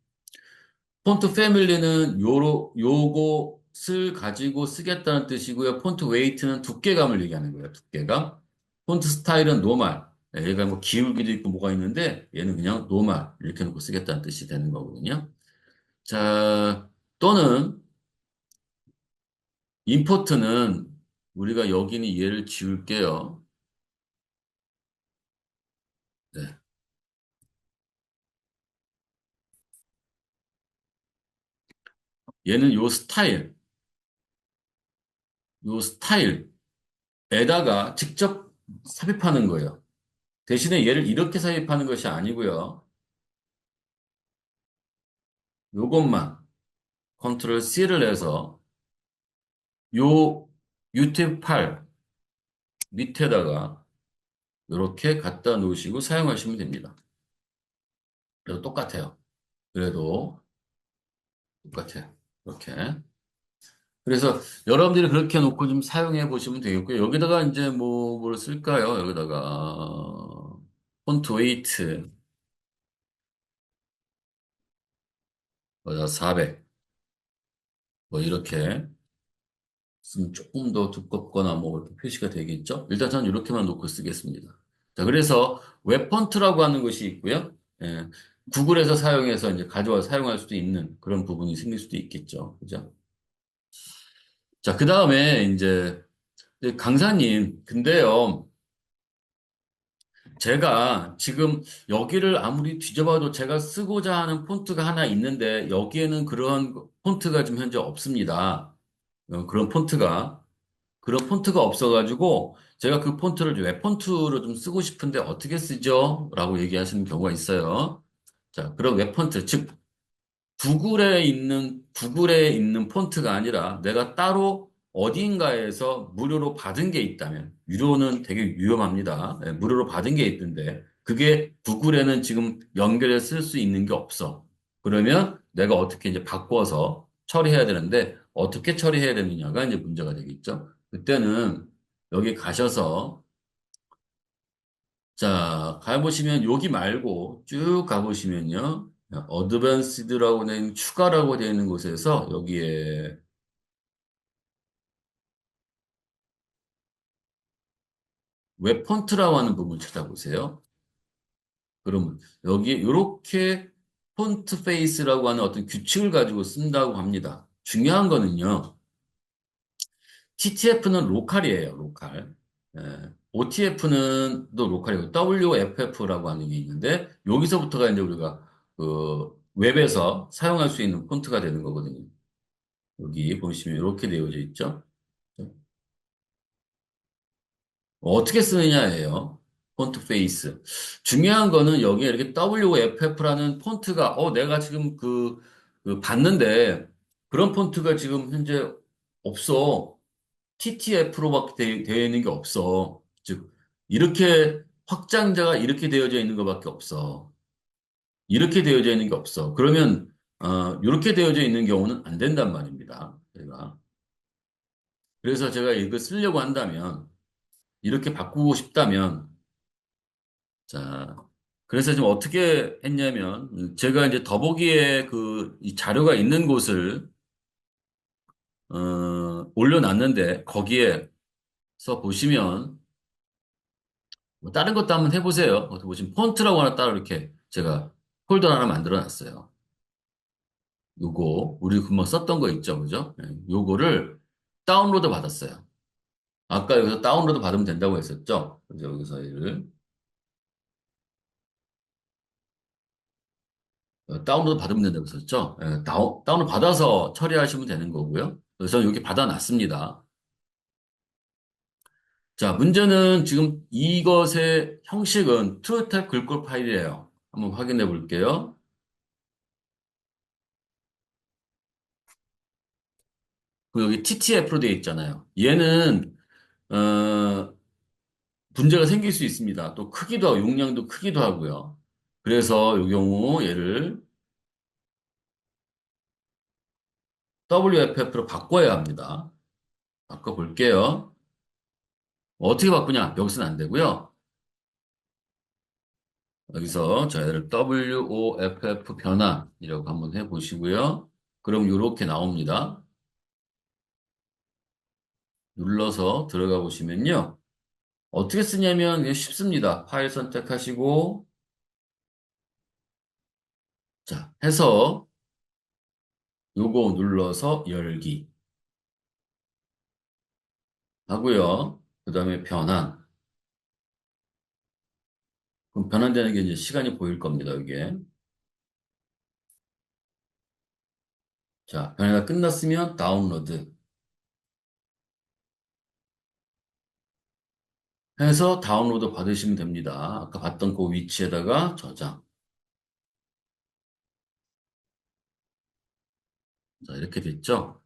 폰트 패밀리는 요것을 가지고 쓰겠다는 뜻이고요. 폰트 웨이트는 두께감을 얘기하는 거예요. 두께감. 폰트 스타일은 노멀. 얘가 뭐 기울기도 있고 뭐가 있는데 얘는 그냥 노멀 이렇게 놓고 쓰겠다는 뜻이 되는 거거든요. 자, 또는 임포트는 우리가 여기는 얘를 지울게요. 네. 얘는 요 스타일에다가 직접 삽입하는 거예요. 대신에 얘를 이렇게 삽입하는 것이 아니고요. 요것만 컨트롤 C를 해서 요 유튜브 팔 밑에다가 이렇게 갖다 놓으시고 사용하시면 됩니다. 그래도 똑같아요. 그래도 똑같아요. 이렇게. 그래서 여러분들이 그렇게 놓고 좀 사용해 보시면 되겠고요. 여기다가 이제 뭘 쓸까요? 여기다가 폰트 웨이트 400 뭐 이렇게 쓰면 조금 더 두껍거나 뭐 이렇게 표시가 되겠죠? 일단 저는 이렇게만 놓고 쓰겠습니다. 자, 그래서 웹폰트라고 하는 것이 있고요. 예, 구글에서 사용해서 이제 가져와 사용할 수도 있는 그런 부분이 생길 수도 있겠죠. 그죠? 자, 그 다음에 이제 강사님, 근데요, 제가 지금 여기를 아무리 뒤져봐도 제가 쓰고자 하는 폰트가 하나 있는데 여기에는 그런 폰트가 지금 현재 없습니다. 그런 폰트가. 그런 폰트가 없어가지고 제가 그 폰트를 웹 폰트로 좀 쓰고 싶은데 어떻게 쓰죠? 라고 얘기하시는 경우가 있어요. 자, 그럼 웹 폰트, 즉 구글에 있는 폰트가 아니라 내가 따로 어딘가에서 무료로 받은 게 있다면, 유료는 되게 위험합니다. 예, 무료로 받은 게 있던데, 그게 구글에는 지금 연결해 쓸 수 있는 게 없어. 그러면 내가 어떻게 이제 바꿔서 처리해야 되는데, 어떻게 처리해야 되느냐가 이제 문제가 되겠죠. 그때는 여기 가셔서, 자, 가보시면 여기 말고 쭉 가보시면요. 어드밴스드라고 된 추가라고 되어 있는 곳에서 여기에 웹 폰트라고 하는 부분을 찾아보세요. 그러면 여기 이렇게 폰트 페이스라고 하는 어떤 규칙을 가지고 쓴다고 합니다. 중요한 거는요. TTF는 로컬이에요, 로컬. OTF는 또 로컬이고 WFF라고 하는 게 있는데 여기서부터가 이제 우리가 그 웹에서 사용할 수 있는 폰트가 되는 거거든요. 여기 보시면 이렇게 되어져 있죠. 어떻게 쓰느냐예요. 폰트 페이스. 중요한 거는 여기에 이렇게 WFF라는 폰트가 내가 지금 그 봤는데 그런 폰트가 지금 현재 없어. TTF로밖에 되어 있는 게 없어. 즉 이렇게 확장자가 이렇게 되어져 있는 것밖에 없어. 이렇게 되어져 있는 게 없어. 그러면 이렇게 되어져 있는 경우는 안 된단 말입니다. 제가. 그래서 제가 이거 쓰려고 한다면 이렇게 바꾸고 싶다면 자, 그래서 지금 어떻게 했냐면, 제가 이제 더보기에 이 자료가 있는 곳을, 올려놨는데, 거기에서 보시면, 뭐 다른 것도 한번 해보세요. 어떻게 보시면, 폰트라고 하나 따로 이렇게 제가 폴더 하나 만들어 놨어요. 요거, 우리 금방 썼던 거 있죠, 그죠? 네, 요거를 다운로드 받았어요. 아까 여기서 다운로드 받으면 된다고 했었죠? 그래서 여기서 얘를 다운로드 받으면 된다고 했었죠? 예, 다운로드 받아서 처리하시면 되는 거고요. 그래서 여기 받아놨습니다. 자, 문제는 지금 이것의 형식은 트루탭 글꼴 파일이에요. 한번 확인해 볼게요. 그리고 여기 TTF로 되어 있잖아요. 얘는 어, 문제가 생길 수 있습니다. 또 크기도 하고 용량도 크기도 하고요. 그래서 이 경우 얘를 WFF로 바꿔야 합니다. 바꿔 볼게요. 어떻게 바꾸냐? 여기서는 안 되고요. 여기서 저희를 WOFF 변환이라고 한번 해보시고요. 그럼 이렇게 나옵니다. 눌러서 들어가 보시면요. 어떻게 쓰냐면 이게 쉽습니다. 파일 선택하시고 자 해서 요거 눌러서 열기 하고요. 그 다음에 변환. 그럼 변환되는 게 이제 시간이 보일 겁니다. 이게. 자, 변화가 끝났으면 다운로드 해서 다운로드 받으시면 됩니다. 아까 봤던 그 위치에다가 저장. 자, 이렇게 됐죠?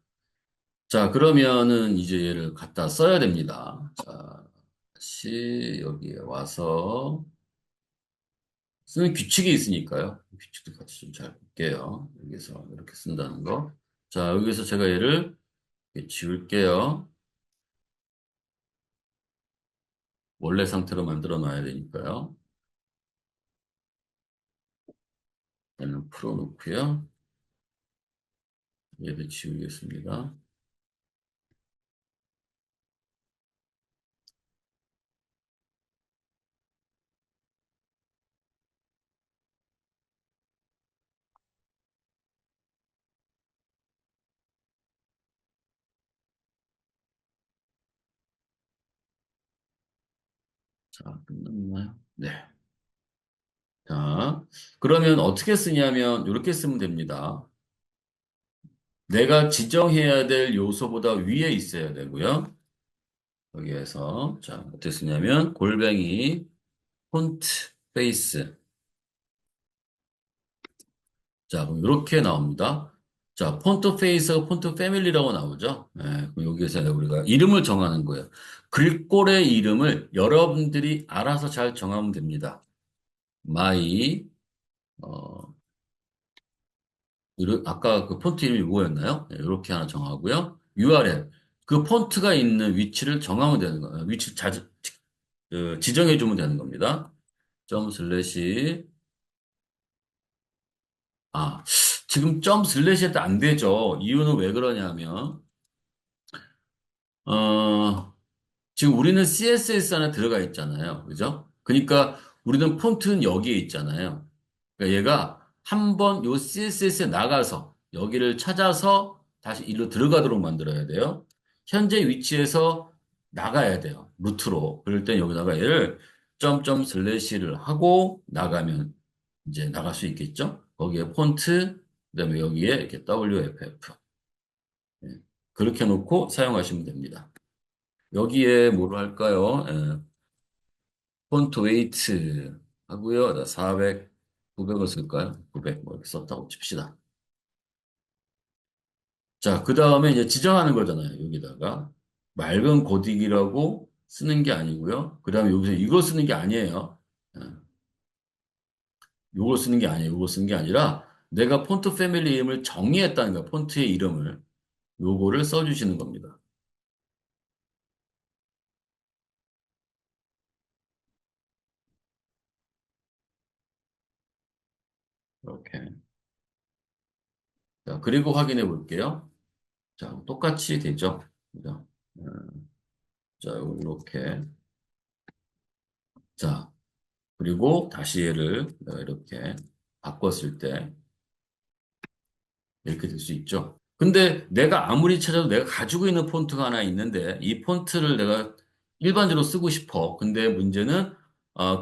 자, 그러면은 이제 얘를 갖다 써야 됩니다. 자, 다시 여기에 와서 쓰는 규칙이 있으니까요. 규칙도 같이 좀 잘 볼게요. 여기서 이렇게 쓴다는 거. 자, 여기서 제가 얘를 이렇게 지울게요. 원래 상태로 만들어 놔야 되니까요. 얘는 풀어놓고요. 얘를 지우겠습니다. 자, 끝났나요? 네. 자, 그러면 어떻게 쓰냐면 이렇게 쓰면 됩니다. 내가 지정해야 될 요소보다 위에 있어야 되고요. 여기에서 자, 어떻게 쓰냐면 골뱅이 폰트 페이스. 자, 그럼 이렇게 나옵니다. 자, 폰트 페이스와 폰트 패밀리라고 나오죠. 그럼 여기에서 우리가 이름을 정하는 거예요. 글꼴의 이름을 여러분들이 알아서 잘 정하면 됩니다. my, 어, 아까 그 폰트 이름이 뭐였나요? 이렇게 하나 정하고요. URL. 그 폰트가 있는 위치를 정하면 되는 거예요. 위치 지정해 주면 되는 겁니다. 점 슬래시, 아, 지금 점 슬래시도 안 되죠. 이유는 왜 그러냐면, 어, 지금 우리는 CSS 안에 들어가 있잖아요. 그죠? 그러니까 우리는 폰트는 여기에 있잖아요. 그러니까 얘가 한번 요 CSS에 나가서 여기를 찾아서 다시 일로 들어가도록 만들어야 돼요. 현재 위치에서 나가야 돼요. 루트로. 그럴 땐 여기다가 얘를 점점 슬래시를 하고 나가면 이제 나갈 수 있겠죠? 거기에 폰트, 그다음에 여기에 이렇게 WFF. 그렇게 놓고 사용하시면 됩니다. 여기에 뭐로 할까요? 폰트 웨이트 하고요. 나 400, 900을 쓸까요? 900, 뭐 이렇게 썼다고 칩시다. 자, 그 다음에 이제 지정하는 거잖아요. 여기다가. 맑은 고딕이라고 쓰는 게 아니고요. 그 다음에 여기서 이거 쓰는 게 아니에요. 예, 요걸 쓰는 게 아니에요. 요거 쓰는 게 아니라 내가 폰트 패밀리 이름을 정의했다는 거야. 폰트의 이름을. 요거를 써주시는 겁니다. 이렇게. 자, 그리고 확인해 볼게요. 자, 똑같이 되죠. 그죠? 어, 자, 이렇게. 자, 그리고 다시 얘를 이렇게 바꿨을 때 이렇게 될 수 있죠. 근데 내가 아무리 찾아도 내가 가지고 있는 폰트가 하나 있는데 이 폰트를 내가 일반적으로 쓰고 싶어. 근데 문제는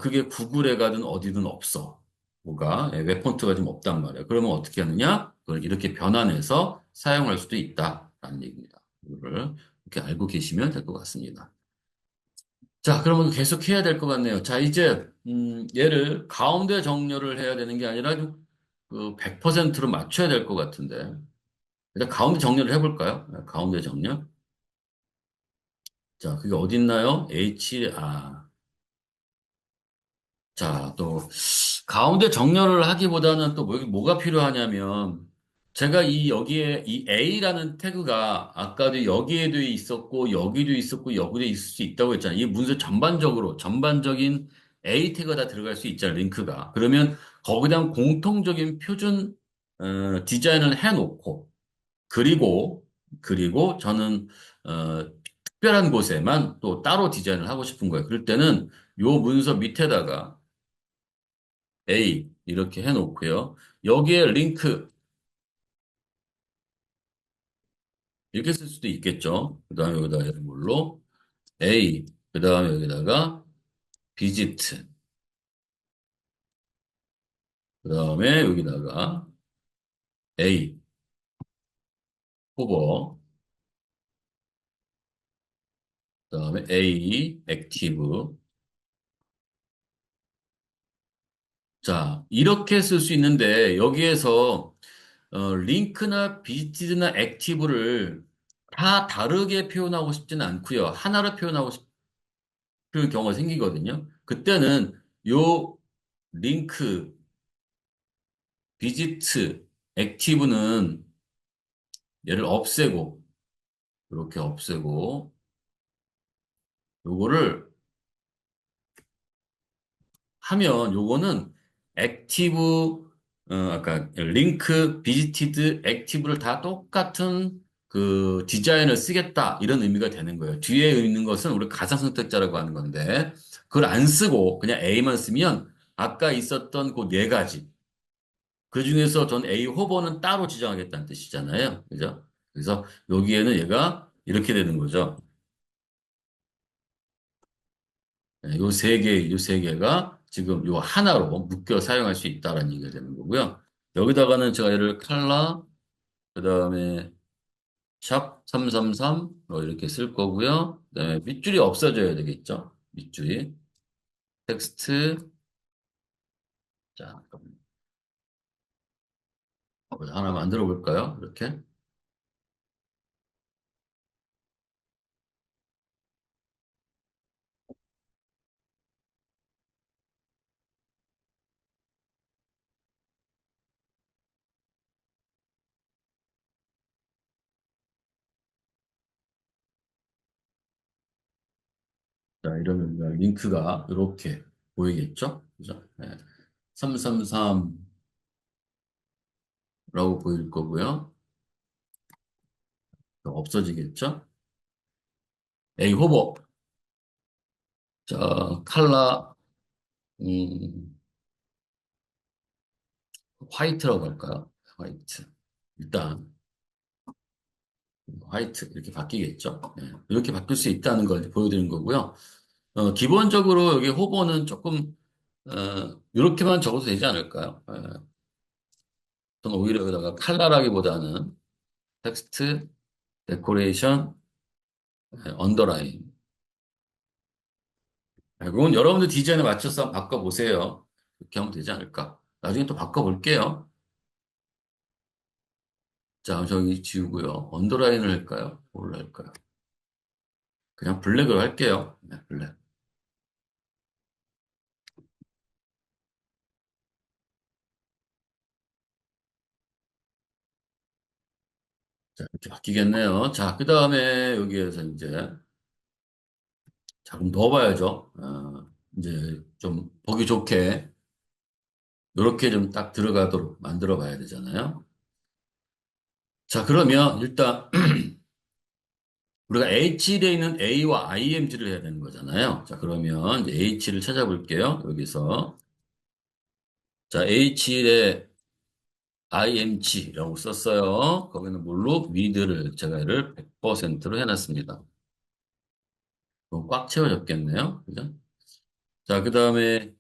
그게 구글에 가든 어디든 없어. 뭐가 웹 폰트가 좀 없단 말이야. 그러면 어떻게 하느냐? 그걸 이렇게 변환해서 사용할 수도 있다라는 얘기입니다. 이거를 이렇게 알고 계시면 될 것 같습니다. 자, 그러면 계속 해야 될 것 같네요. 자, 이제, 얘를 가운데 정렬을 해야 되는 게 아니라 그 100%로 맞춰야 될 것 같은데. 일단 가운데 정렬을 해볼까요? 가운데 정렬. 자, 그게 어디 있나요? 자, 또, 가운데 정렬을 하기보다는 또 뭐가 필요하냐면, 제가 여기에, 이 A라는 태그가 아까도 여기에도 있었고, 여기도 있었고, 여기도 있을 수 있다고 했잖아요. 이 문서 전반적인 A 태그가 다 들어갈 수 있잖아요, 링크가. 그러면 거기다 공통적인 표준, 디자인을 해놓고, 그리고, 그리고 저는, 특별한 곳에만 또 따로 디자인을 하고 싶은 거예요. 그럴 때는 요 문서 밑에다가 A 이렇게 해놓고요. 여기에 링크 이렇게 쓸 수도 있겠죠. 그 다음에 여기다가 이걸로 A 그 다음에 여기다가 비지트 그 다음에 여기다가 A 후보 그 다음에 A 액티브 자 이렇게 쓸 수 있는데 여기에서 링크나 비지트나 액티브를 다 다르게 표현하고 싶지는 않고요. 하나로 표현하고 싶은 경우가 생기거든요. 그때는 요 링크 비지트 액티브는 얘를 없애고 이렇게 없애고 요거를 하면 요거는 액티브 아까 링크 비지티드 액티브를 다 똑같은 그 디자인을 쓰겠다 이런 의미가 되는 거예요. 뒤에 있는 것은 우리 가상 선택자라고 하는 건데 그걸 안 쓰고 그냥 A만 쓰면 아까 있었던 그 네 가지 그 중에서 전 A 후보는 따로 지정하겠다는 뜻이잖아요. 그죠? 그래서 여기에는 얘가 이렇게 되는 거죠. 요 세 개가 지금 요 하나로 묶여 사용할 수 있다라는 얘기가 되는 거고요. 여기다가는 제가 얘를 컬러, 그 다음에 샵 333, 이렇게 쓸 거고요. 그 다음에 밑줄이 없어져야 되겠죠. 밑줄이. 텍스트. 자, 하나 만들어 볼까요? 이렇게. 자, 이러면 링크가 이렇게 보이겠죠? 그죠? 네. 333라고 보일 거고요. 없어지겠죠? A 후보. 자, 칼라, 음, 화이트라고 할까요? 화이트. 일단, 화이트. 이렇게 바뀌겠죠? 네. 이렇게 바뀔 수 있다는 걸 보여드린 거고요. 기본적으로 여기 후보는 조금, 이렇게만 적어도 되지 않을까요? 저는 오히려 여기다가 칼라라기보다는 텍스트, 데코레이션, 언더라인. 그건 여러분들 디자인에 맞춰서 한번 바꿔보세요. 그렇게 하면 되지 않을까. 나중에 또 바꿔볼게요. 자, 저기 지우고요. 언더라인을 할까요? 뭘로 할까요? 그냥 블랙으로 할게요. 네, 블랙. 자, 이렇게 바뀌겠네요. 자, 그 다음에 여기에서 이제, 자, 그럼 넣어봐야죠. 이제 좀 보기 좋게, 이렇게 좀 딱 들어가도록 만들어 봐야 되잖아요. 자, 그러면 일단, 우리가 H에 있는 A와 IMG를 해야 되는 거잖아요. 자, 그러면 이제 H를 찾아볼게요. 여기서. 자, H에 IMG라고 썼어요. 거기는 뭘로? 위드를 제가 얘를 100%로 해놨습니다. 그럼 꽉 채워졌겠네요. 그죠? 자, 그 다음에,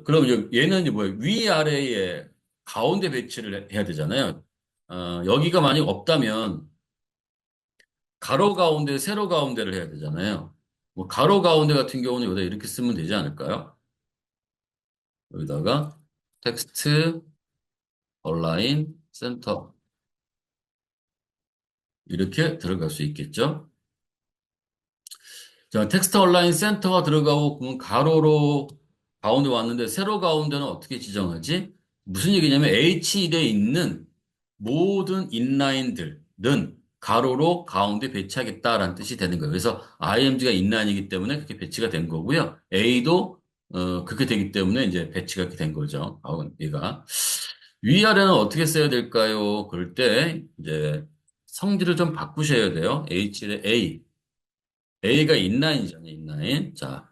그럼 얘는 이제 뭐예요? 위아래에 가운데 배치를 해야 되잖아요. 여기가 만약 없다면, 가로 가운데, 세로 가운데를 해야 되잖아요. 뭐, 가로 가운데 같은 경우는 여기다 이렇게 쓰면 되지 않을까요? 여기다가 텍스트, 얼라인, 센터. 이렇게 들어갈 수 있겠죠? 자, 텍스트 얼라인 센터가 들어가고, 그러면 가로로 가운데 왔는데, 세로 가운데는 어떻게 지정하지? 무슨 얘기냐면, H일에 있는 모든 인라인들은 가로로 가운데 배치하겠다라는 뜻이 되는 거예요. 그래서 IMG가 인라인이기 때문에 그렇게 배치가 된 거고요. A도, 그렇게 되기 때문에 이제 배치가 이렇게 된 거죠. 얘가. 위아래는 어떻게 써야 될까요? 그럴 때, 이제, 성질을 좀 바꾸셔야 돼요. H의 A. A가 인라인이잖아요, 인라인. 자,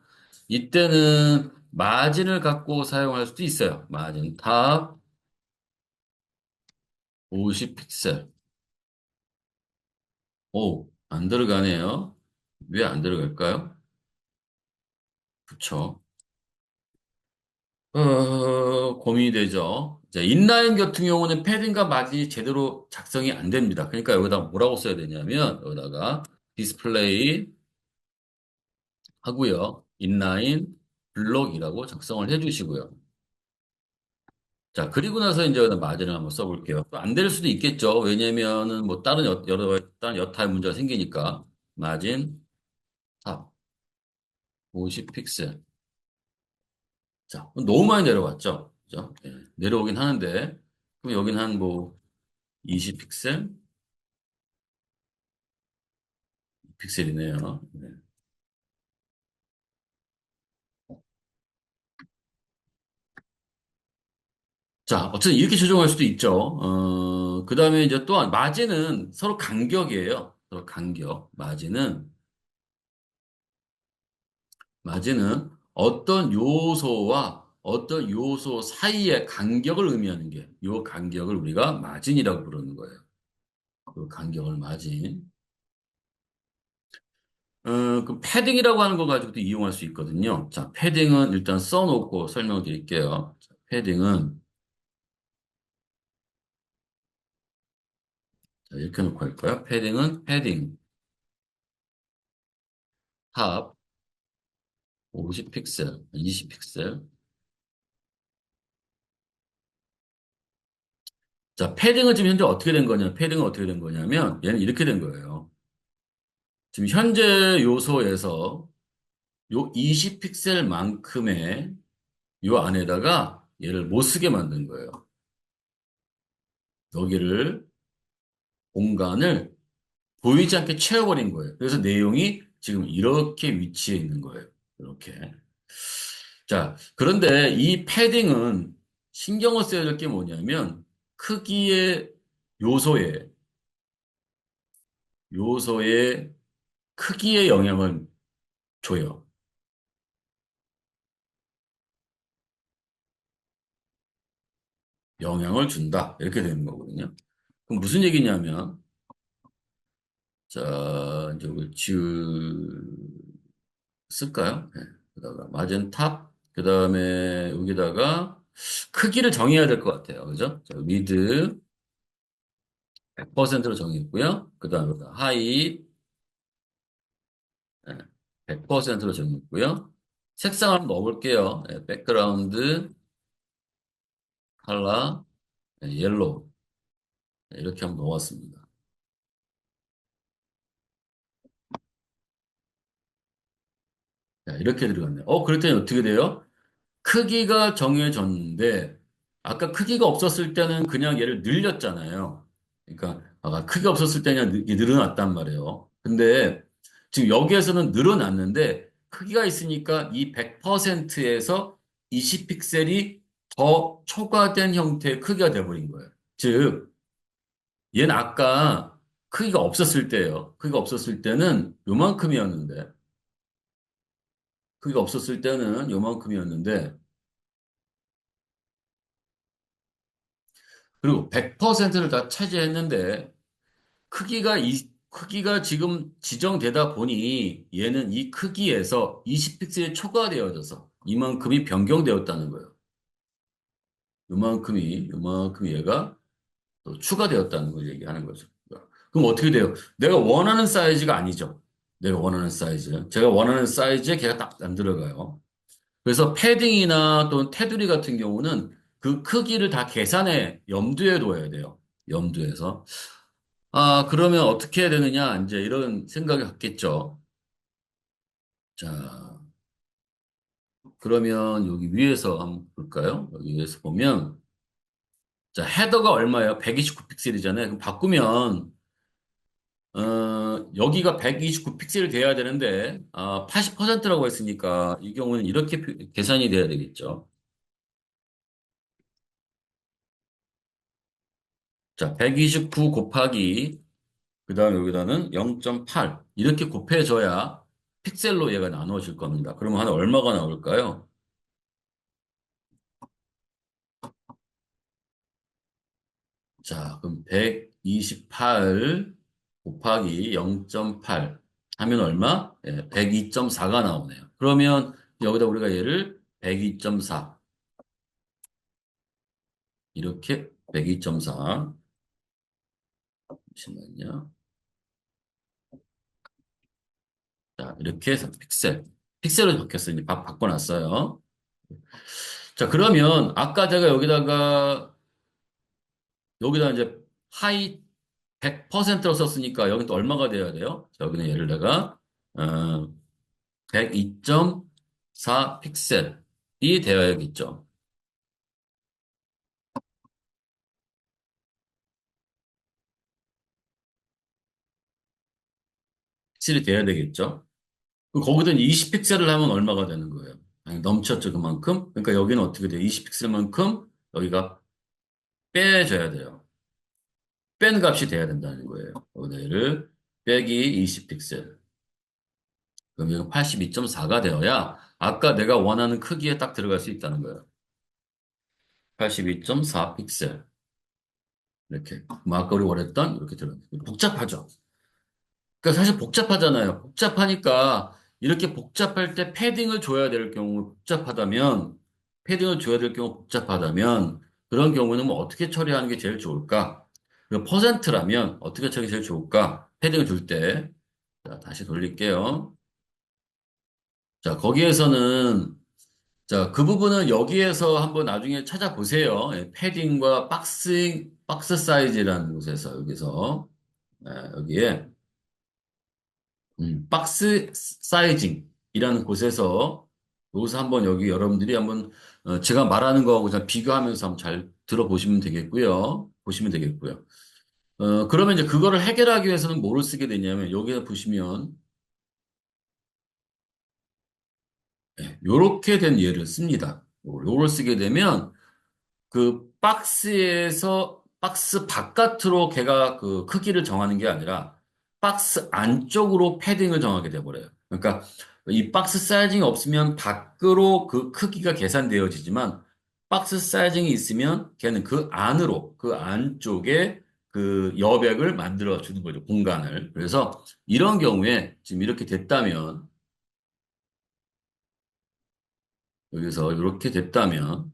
이때는 마진을 갖고 사용할 수도 있어요. 마진 탑 50 픽셀. 오, 안 들어가네요. 왜 안 들어갈까요? 그쵸. 고민이 되죠. 자, 인라인 같은 경우는 패딩과 마진이 제대로 작성이 안 됩니다. 그러니까 여기다 뭐라고 써야 되냐면, 여기다가 디스플레이 하고요. 인라인 블록이라고 작성을 해주시고요. 자, 그리고 나서 이제 마진을 한번 써볼게요. 안 될 수도 있겠죠. 왜냐면은 뭐 다른 다른 여타의 문제가 생기니까. 마진 탑 50 픽셀. 자, 너무 많이 내려왔죠. 그죠? 예, 내려오긴 하는데, 그럼 여긴 한 뭐 20 픽셀? 픽셀이네요. 네. 자, 어쨌든 이렇게 조정할 수도 있죠. 그 다음에 이제 또 마진은 서로 간격이에요. 서로 간격. 마진은 어떤 요소와 어떤 요소 사이의 간격을 의미하는 게, 요 간격을 우리가 마진이라고 부르는 거예요. 그 간격을 마진. 그 패딩이라고 하는 거 가지고도 이용할 수 있거든요. 자, 패딩은 일단 써놓고 설명드릴게요. 자, 패딩은, 자, 이렇게 놓고 할까요? 패딩은 패딩, 탑, 50 픽셀, 20 픽셀. 자, 패딩은 지금 현재 어떻게 된 거냐? 패딩은 어떻게 된 거냐면 얘는 이렇게 된 거예요. 지금 현재 요소에서 요 20픽셀만큼의 요 안에다가 얘를 못 쓰게 만든 거예요. 여기를 공간을 보이지 않게 채워버린 거예요. 그래서 내용이 지금 이렇게 위치해 있는 거예요. 이렇게. 자, 그런데 이 패딩은 신경을 써야 될 게 뭐냐면 크기의 요소에, 요소의 크기에 영향을 줘요. 영향을 준다. 이렇게 되는 거거든요. 그럼 무슨 얘기냐면, 자, 이제 이걸 쓸까요? 네. 그다가 마젠탑, 그 다음에 여기다가 크기를 정해야 될 것 같아요. 그죠? 자, 위드 100%로 정했고요. 그 다음에 하이 100%로 정했고요. 색상을 한번 넣어볼게요. 백그라운드, 컬러, 옐로우. 이렇게 한번 넣었습니다. 자, 이렇게 들어갔네요. 그랬더니 어떻게 돼요? 크기가 정해졌는데, 아까 크기가 없었을 때는 그냥 얘를 늘렸잖아요. 그러니까, 아까 크기가 없었을 때는 이게 늘어났단 말이에요. 근데 지금 여기에서는 늘어났는데, 크기가 있으니까 이 100%에서 20픽셀이 더 초과된 형태의 크기가 돼버린 거예요. 즉, 얘는 아까 크기가 없었을 때예요. 크기가 없었을 때는 요만큼이었는데, 크기가 없었을 때는 요만큼이었는데, 그리고 100%를 다 차지했는데 크기가 지금 지정되다 보니 얘는 이 크기에서 20픽셀이 초과되어져서 이만큼이 변경되었다는 거예요. 요만큼이 얘가 또 추가되었다는 걸 얘기하는 거죠. 그럼 어떻게 돼요? 내가 원하는 사이즈가 아니죠. 내가 원하는 사이즈. 제가 원하는 사이즈에 걔가 딱 안 들어가요. 그래서 패딩이나 또는 테두리 같은 경우는 그 크기를 다 계산해 염두에 둬야 돼요. 염두에서. 그러면 어떻게 해야 되느냐? 이제 이런 생각이 갖겠죠. 자, 그러면 여기 위에서 한번 볼까요? 여기 위에서 보면, 자, 헤더가 얼마예요? 129픽셀이잖아요. 그럼 바꾸면, 여기가 129픽셀이 돼야 되는데, 80%라고 했으니까, 이 경우는 이렇게 계산이 돼야 되겠죠. 자, 129 곱하기, 그 다음에 여기다는 0.8. 이렇게 곱해줘야 픽셀로 얘가 나누어질 겁니다. 그러면 한 얼마가 나올까요? 자, 그럼 128 곱하기 0.8 하면 얼마? 102.4가 나오네요. 그러면 여기다 우리가 얘를 102.4 이렇게 102.4 잠시만요. 자, 이렇게 해서 픽셀로 바뀌었어요. 이제 바꿔놨어요. 자, 그러면 아까 제가 여기다 이제 하이 100%로 썼으니까 여기 또 얼마가 돼야 돼요? 자, 여기는 얘를 내가 102.4 픽셀이 되어야겠죠. 픽셀이 돼야 되겠죠. 그럼 거기다 20 픽셀을 하면 얼마가 되는 거예요? 아니, 넘쳤죠, 그만큼? 그러니까 여기는 어떻게 돼요? 20 픽셀만큼 여기가 빼줘야 돼요. 뺀 값이 돼야 된다는 거예요. 여기다 얘를 빼기 20 픽셀. 그럼 이거 82.4가 되어야 아까 내가 원하는 크기에 딱 들어갈 수 있다는 거예요. 82.4 픽셀. 이렇게. 뭐 아까 우리 원했던 이렇게 들어가요. 복잡하죠? 그러니까 사실 복잡하잖아요. 복잡하니까 이렇게 복잡할 때 패딩을 줘야 될 경우 복잡하다면 그런 경우는 뭐 어떻게 처리하는 게 제일 좋을까? 그 퍼센트라면 어떻게 처리 제일 좋을까? 패딩을 줄 때. 자, 다시 돌릴게요. 자, 거기에서는 자, 그 부분은 여기에서 한번 나중에 찾아보세요. 예, 패딩과 박스 사이즈라는 곳에서, 여기서, 여기에, 박스 사이징이라는 곳에서, 여기서 한번 여기 여러분들이 한번, 제가 말하는 거하고 좀 비교하면서 한번 잘 들어보시면 되겠고요. 보시면 되겠고요. 그러면 이제 그거를 해결하기 위해서는 뭐를 쓰게 되냐면, 여기에 보시면, 요렇게 된 예를 씁니다. 요걸 쓰게 되면, 그 박스 바깥으로 걔가 그 크기를 정하는 게 아니라 박스 안쪽으로 패딩을 정하게 돼버려요. 그러니까 이 박스 사이징이 없으면 밖으로 그 크기가 계산되어지지만 박스 사이징이 있으면 걔는 그 안으로, 그 안쪽에 그 여백을 만들어 주는 거죠. 공간을. 그래서 이런 경우에 지금 이렇게 됐다면 여기서 이렇게 됐다면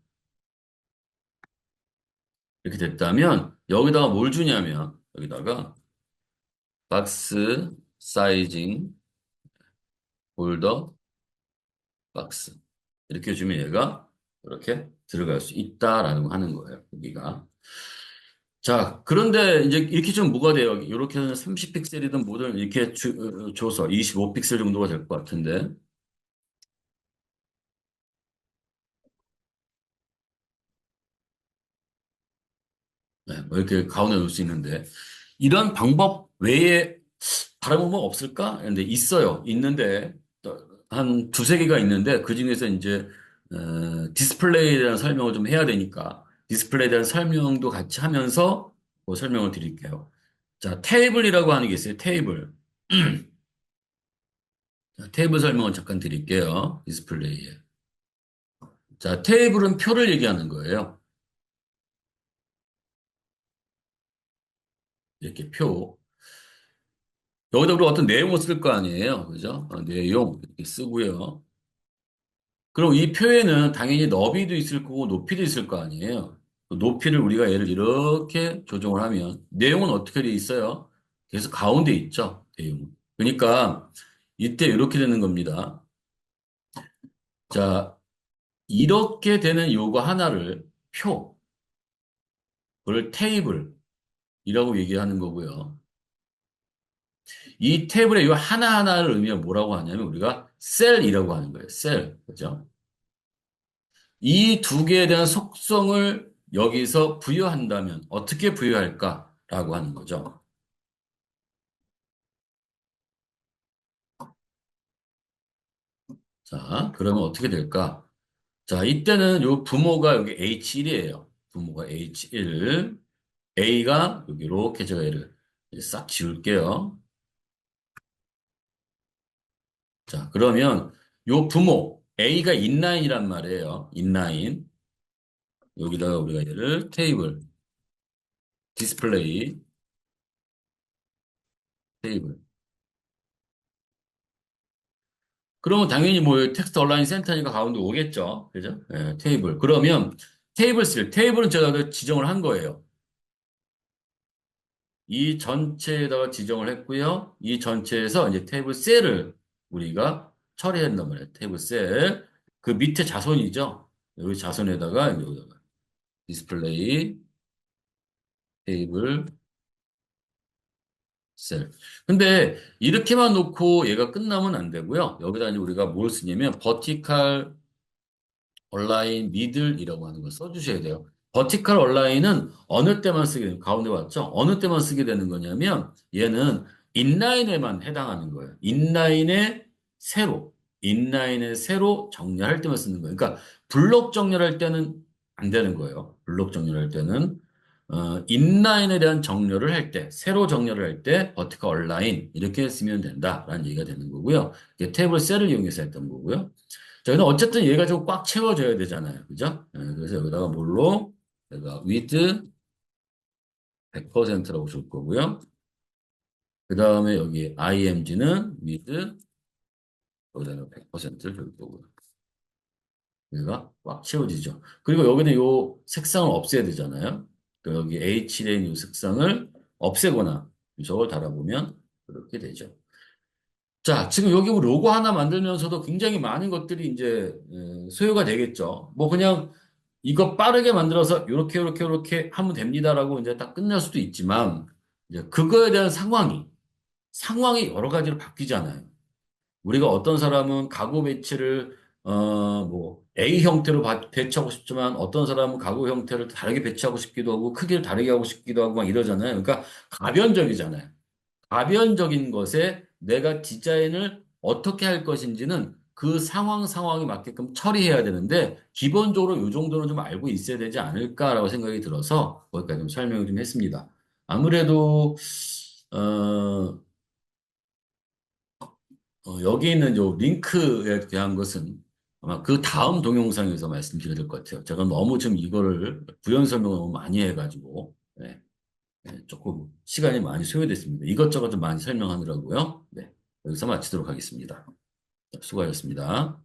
여기다가 뭘 주냐면 여기다가 박스 사이징 홀더 박스 이렇게 주면 얘가 이렇게 들어갈 수 있다라는 거 하는 거예요. 여기가. 자, 그런데 이제 이렇게 좀 뭐가 돼요? 이렇게 는 30픽셀이든 뭐든 이렇게 줘서 25픽셀 정도가 될 것 같은데. 네, 뭐 이렇게 가운데 놓을 수 있는데 이런 방법 외에 다른 방법 없을까? 근데 있어요. 있는데 한 두세 개가 있는데 그 중에서 이제 디스플레이에 대한 설명을 좀 해야 되니까 디스플레이에 대한 설명도 같이 하면서 그 설명을 드릴게요. 자, 테이블이라고 하는 게 있어요. 테이블. 자, 테이블 설명을 잠깐 드릴게요. 디스플레이에. 자, 테이블은 표를 얘기하는 거예요. 이렇게 표. 여기다 우리가 어떤 내용을 쓸 거 아니에요. 그죠? 내용 이렇게 쓰고요. 그럼 이 표에는 당연히 너비도 있을 거고 높이도 있을 거 아니에요. 그 높이를 우리가 얘를 이렇게 조정을 하면 내용은 어떻게 돼 있어요? 계속 가운데 있죠. 내용은. 그러니까 이때 이렇게 되는 겁니다. 자, 이렇게 되는 요거 하나를 표, 그걸 테이블이라고 얘기하는 거고요. 이 테이블의 요 하나하나를 의미가 뭐라고 하냐면 우리가 셀이라고 하는 거예요. 셀. 그죠? 이 두 개에 대한 속성을 여기서 부여한다면 어떻게 부여할까라고 하는 거죠. 자, 그러면 어떻게 될까? 자, 이때는 요 부모가 여기 H1이에요. 부모가 H1, A가 여기 이렇게 제가 얘를 싹 지울게요. 자, 그러면 요 부모 A가 인라인이란 말이에요. 인라인. 여기다가 우리가 얘를 테이블, 디스플레이, 테이블. 그러면 당연히 뭐 텍스트 온라인 센터니까 가운데 오겠죠. 그죠? 예, 테이블. 그러면 테이블은 제가 그 지정을 한 거예요. 이 전체에다가 지정을 했고요. 이 전체에서 이제 테이블 셀을 우리가 처리한단 말이에요. 테이블 셀. 그 밑에 자손이죠. 여기 자손에다가 여기다가 디스플레이 테이블 셀. 근데 이렇게만 놓고 얘가 끝나면 안 되고요. 여기다 이제 우리가 뭘 쓰냐면 버티칼 얼라인 미들이라고 하는 걸 써주셔야 돼요. 버티컬 얼라인은 어느 때만 쓰게 되는, 가운데 왔죠? 어느 때만 쓰게 되는 거냐면 얘는 인라인에만 해당하는 거예요. 세로, 인라인의 세로 정렬할 때만 쓰는 거예요. 그러니까 블록 정렬할 때는 안 되는 거예요. 블록 정렬할 때는 인라인에 대한 정렬을 할 때, 세로 정렬을 할 때 버티컬 얼라인 이렇게 쓰면 된다라는 얘기가 되는 거고요. 이게 테이블 셀을 이용해서 했던 거고요. 자, 근데 어쨌든 얘가 좀 꽉 채워져야 되잖아요. 그죠? 그래서 여기다가 뭘로? 내가 with 100%라고 줄 거고요. 그 다음에 여기 img는 with 여기다가 100%를 줄 거고요. 얘가 꽉 채워지죠. 그리고 여기는 요 색상을 없애야 되잖아요. 그 여기 H라인 요 색상을 없애거나 저걸 달아보면 그렇게 되죠. 자, 지금 여기 뭐 로고 하나 만들면서도 굉장히 많은 것들이 이제 소요가 되겠죠. 뭐 그냥 이거 빠르게 만들어서 요렇게 하면 됩니다라고 이제 딱 끝날 수도 있지만 이제 그거에 대한 상황이 여러 가지로 바뀌잖아요. 우리가 어떤 사람은 가구 배치를 뭐 A 형태로 배치하고 싶지만 어떤 사람은 가구 형태를 다르게 배치하고 싶기도 하고 크기를 다르게 하고 싶기도 하고 막 이러잖아요. 그러니까 가변적이잖아요. 가변적인 것에 내가 디자인을 어떻게 할 것인지는 그 상황이 맞게끔 처리해야 되는데 기본적으로 이 정도는 좀 알고 있어야 되지 않을까라고 생각이 들어서 거기까지 좀 설명을 좀 했습니다. 아무래도 어, 여기 있는 요 링크에 대한 것은 아마 그 다음 동영상에서 말씀드려야 될 것 같아요. 제가 너무 지금 이거를 부연 설명을 너무 많이 해가지고 네, 네, 조금 시간이 많이 소요됐습니다. 이것저것 좀 많이 설명하느라고요. 네, 여기서 마치도록 하겠습니다. 수고하셨습니다.